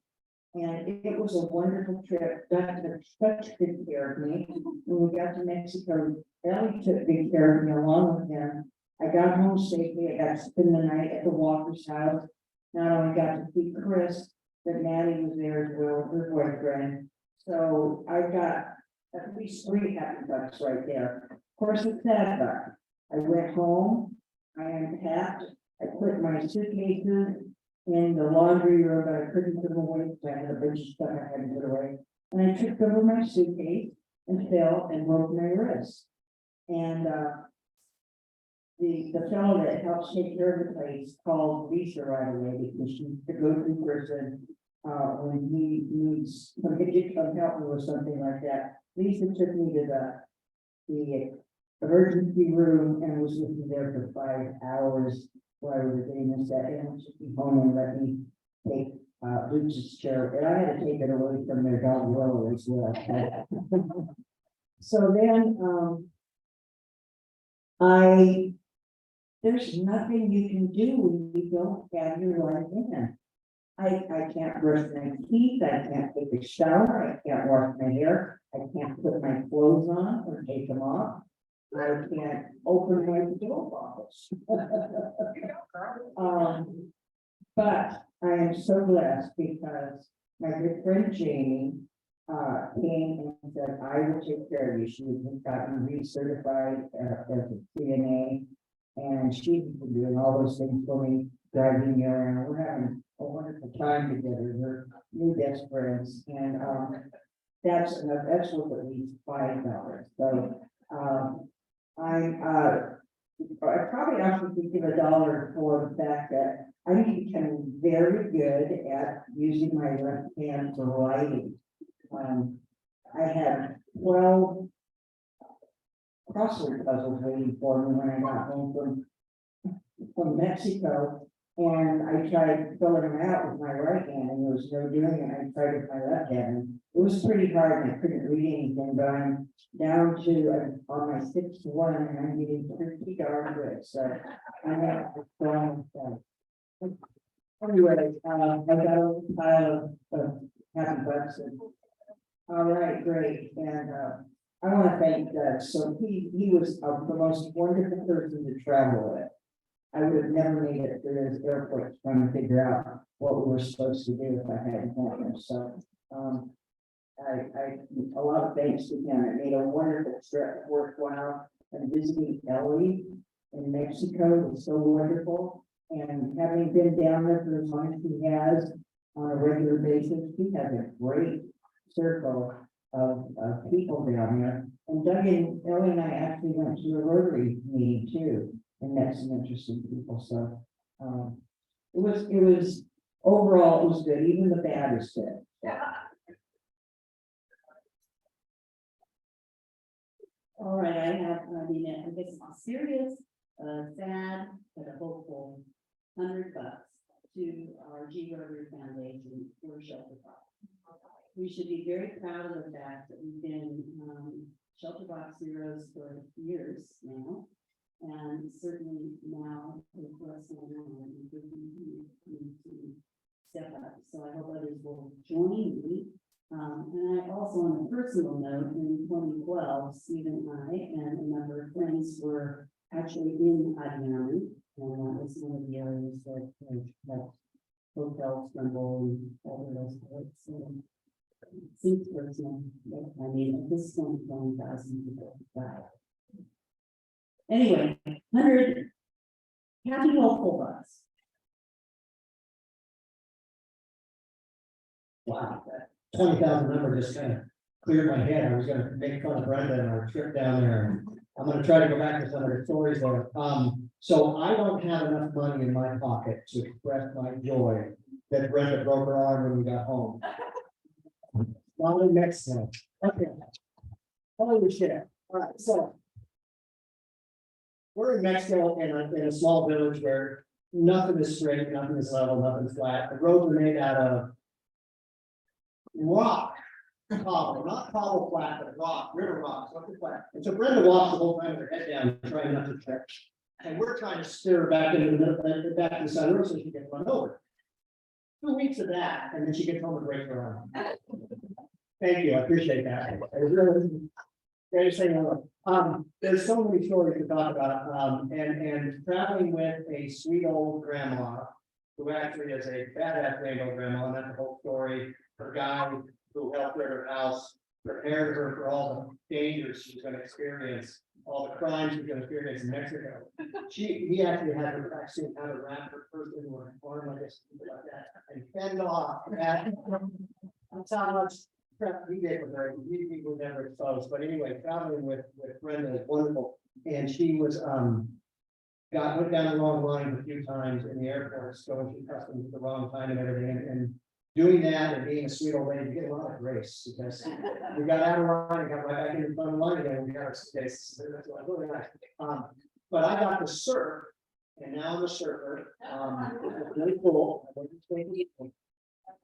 And it was a wonderful trip. Doug took such good care of me. When we got to Mexico, Ellie took good care of me along with him. I got home safely. I got to spend the night at the Walker's house. Not only got to see Chris, but Maddie was there as well, her boyfriend. So I got at least 3 happy bucks right there. Of course, it's sad buck. I went home, I unpacked, I put my suitcases in the laundry room, but I couldn't put them away because I had a bunch of stuff I had to put away. And I tripped over my suitcase and fell and broke my wrist. And the fellow that helps take care of the place called Lisa right away because she's the go-to person. When he needs, when he could come help me with something like that. Lisa took me to the emergency room and was with me there for 5 hours while I was getting this, that, and she came home and let me take Luke's chair, and I had to take it away from their dog Willow as well. So then, there's nothing you can do when you don't have your right hand. I can't brush my teeth, I can't take a shower, I can't wash my hair, I can't put my clothes on or take them off. I can't open my door box. But I am so blessed because my good friend Jamie came and said, I will take care of you. She had gotten recertified as a CNA, and she's been doing all those things for me, driving me around. We're having a wonderful time together. We're new best friends, and that's worth at least $5. So I probably actually could give $1 for the fact that I become very good at using my left hand for writing. I had 12 crossword puzzles waiting for me when I got home from Mexico. And I tried filling them out with my right hand and there was no doing it. I tried with my left hand. It was pretty hard and I couldn't read anything, but I'm down to on my 6th one and I'm getting pretty darn good. So I have a strong side. Anyway, I got a pile of happy bucks. All right, great. And I want to thank Doug. So he was the most wonderful person to travel with. I would have never made it through this airport trying to figure out what we were supposed to do if I hadn't had him. So a lot of thanks to him. It made a wonderful trip, worthwhile. And visiting Ellie in Mexico was so wonderful. And having been down there for as long as he has on a regular basis, he has a great circle of people down there. And Doug and Ellie and I actually went to a Rotary meeting too. And met some interesting people, so it was overall it was good, even the bad is good. All right, I guess it's serious, sad, but a hopeful $100 to our G Rotary Foundation for Shelter Box. We should be very proud of the fact that we've been Shelter Box heroes for years now. And certainly now, for us, we need to step up. So I hope others will join me. And I also, on a personal note, in 2012, Stephen and I and a number of friends were actually in Adiani, and that was one of the areas that hotels crumble and all of those things. So, seems personal. I mean, at this point, 20,000 people died. Anyway, 100 happy hopeful bucks. Wow, that 20,000 number just kind of cleared my head. I was going to make fun of Brenda and our trip down there. I'm going to try to go back to some of the stories there. So I don't have enough money in my pocket to express my joy that Brenda broke her arm when we got home. Not in Mexico. Okay. Holy shit. All right, so we're in Mexico in a small village where nothing is straight, nothing is level, nothing's flat. The roads are made out of rock, cobble, not cobble flat, but rock, river rocks, nothing flat. And so Brenda walks the whole time with her head down, trying not to trip. And we're trying to steer her back into the middle, back to the sunroof so she can run over. 2 weeks of that, and then she gets home and breaks her arm. Thank you, I appreciate that. Great saying hello. There's so many stories to talk about, and traveling with a sweet old grandma who actually is a badass rainbow grandma, and that's the whole story. Her guy who helped her at her house, prepared her for all the dangers she's going to experience, all the crimes she's going to experience in Mexico. He actually had her practicing how to wrap her first into her arm like this, like that, and fend off. That's how much prep we did with her. We were never exposed. But anyway, traveling with Brenda is wonderful. And she was went down the wrong line a few times in the airports, going through customs at the wrong time and everything, and doing that and being a sweet old lady, you get a lot of grace, because we got out of line and got right back in front of line again, we got our space. Really nice. But I got to surf, and now I'm a surfer. It's really cool.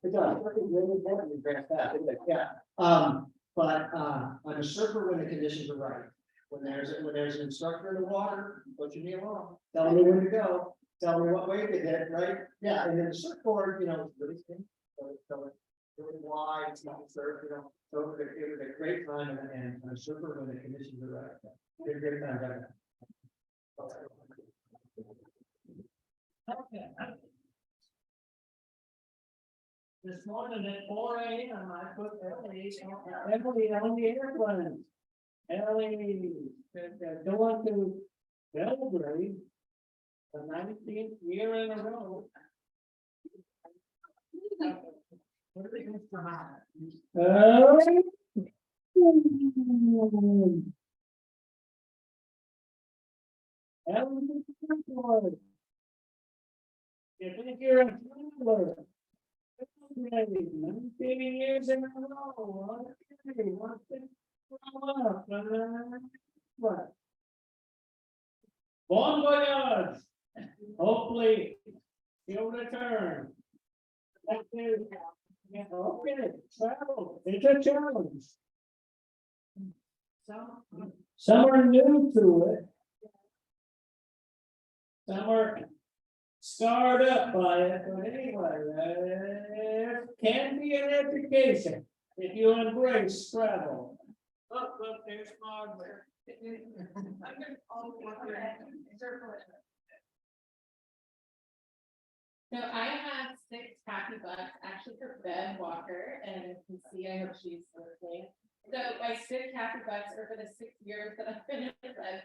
It does, it's really important to grasp that, isn't it? Yeah. But I'm a surfer when the conditions are right. When there's an instructor in the water, pushing me along, telling me where to go, telling me what way to hit, right? Yeah, and then the surfboard, you know, really thin, so it's really wide, it's not surf, you know. So it was a great time, and I'm a surfer when the conditions are right. It's a great time, right? Okay. This morning at 4 a.m. I put Emily on the airplane. Ellie, they're going to Belgrade, the 19th year in a row. You think you're a traveler? 19 years in a row. What? Bon voyage. Hopefully you'll return. That's it. Yeah, okay, travel, it's a challenge. Some are new to it. Some are scarred up by it, but anyway, there can be an education if you embrace travel. Look, there's Margaret. So I have 6 happy bucks actually for Bev Walker, and you can see, I hope she's listening. So my 6 happy bucks are for the 6 years that I've been in Bev.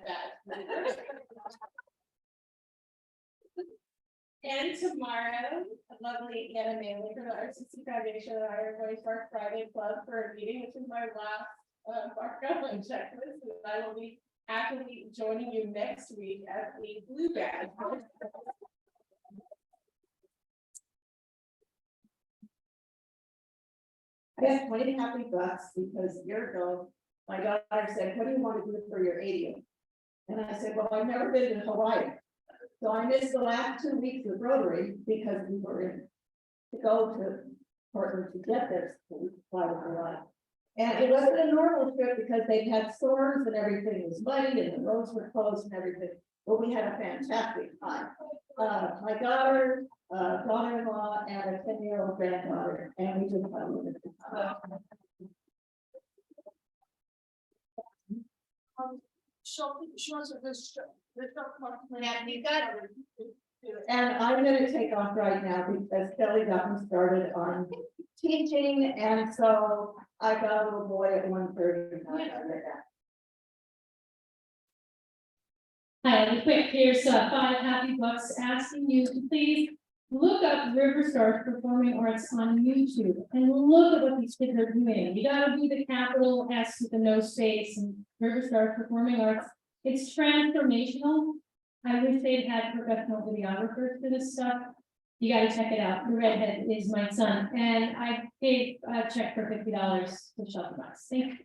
And tomorrow, a lovely Anna Manley from the RCC Foundation and I are going to our Friday club for a meeting, which is my last Barco and checklist, and I will be happily joining you next week at the Blue Badge. I got 20 happy bucks because a year ago, my daughter said, what do you want to do for your 80th? And I said, well, I've never been to Hawaii. So I missed the last 2 weeks of Rotary because we were in to go to Portland to get this fly with Hawaii. And it wasn't a normal trip because they had storms and everything was muddy and the roads were closed and everything. But we had a fantastic time. My daughter, daughter-in-law, and a 10-year-old granddaughter, and we just had a little bit of fun. Yeah, you got And I'm gonna take off right now because Kelly got me started on teaching, and so I got a little boy at 1:30. Hi, I'll be quick. Here's 5 happy bucks asking you to please look up River Stars Performing Arts on YouTube and look at what these kids are doing. You gotta be the capital S with the no space and River Stars Performing Arts. It's transformational. I wish they'd had professional videographers for this stuff. You gotta check it out. The redhead is my son, and I gave a check for $50 to Shelter Box. Thank you.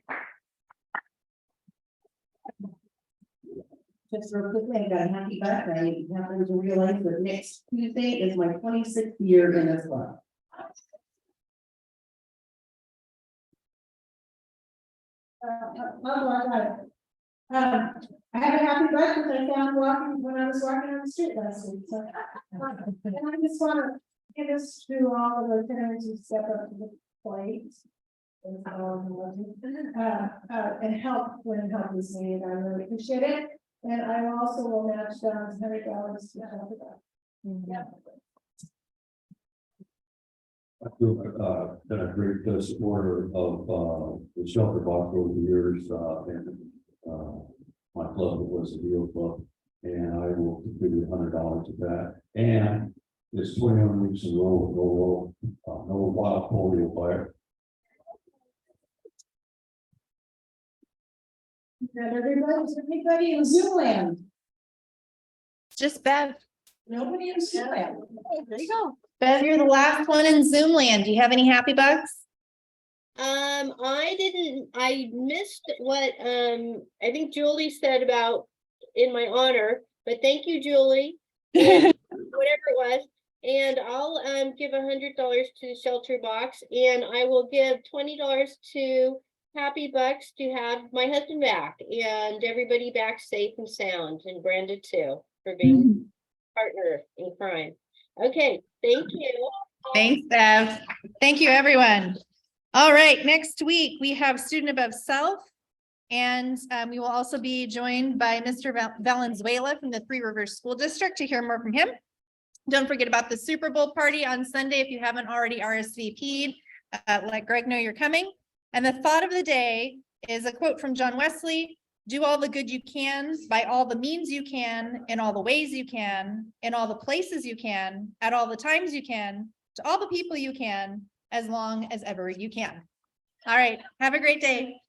Just real quickly, I got a happy buck. I happen to realize that next Tuesday is my 26th year in this club. I have a happy buck that I found walking when I was walking on the street last week. So, and I just want to give this to all of the parents who step up to the plate. And help when help is needed. I really appreciate it. And I also will match down $100 to help with that. I feel been a great supporter of the shelter box over the years, and my club was the Deal Club, and I will contribute $100 to that. And it's 21 weeks in a row, no wild polio fire. Everybody in Zoom land. Just Bev. Nobody in Salem. There you go. Bev, you're the last one in Zoom land. Do you have any happy bugs? I missed what, I think Julie said about in my honor, but thank you, Julie. And whatever it was, and I'll, give $100 to the shelter box, and I will give $20 to Happy Bucks to have my husband back and everybody back safe and sound, and Brenda too, for being partner in crime. Okay, thank you. Thanks, Bev. Thank you, everyone. All right, next week, we have Student Above Self. And we will also be joined by Mr. Valenzuela from the Three Rivers School District to hear more from him. Don't forget about the Super Bowl party on Sunday. If you haven't already RSVP'd, let Greg know you're coming. And the thought of the day is a quote from John Wesley: do all the good you can by all the means you can, in all the ways you can, in all the places you can, at all the times you can, to all the people you can, as long as ever you can. All right, have a great day.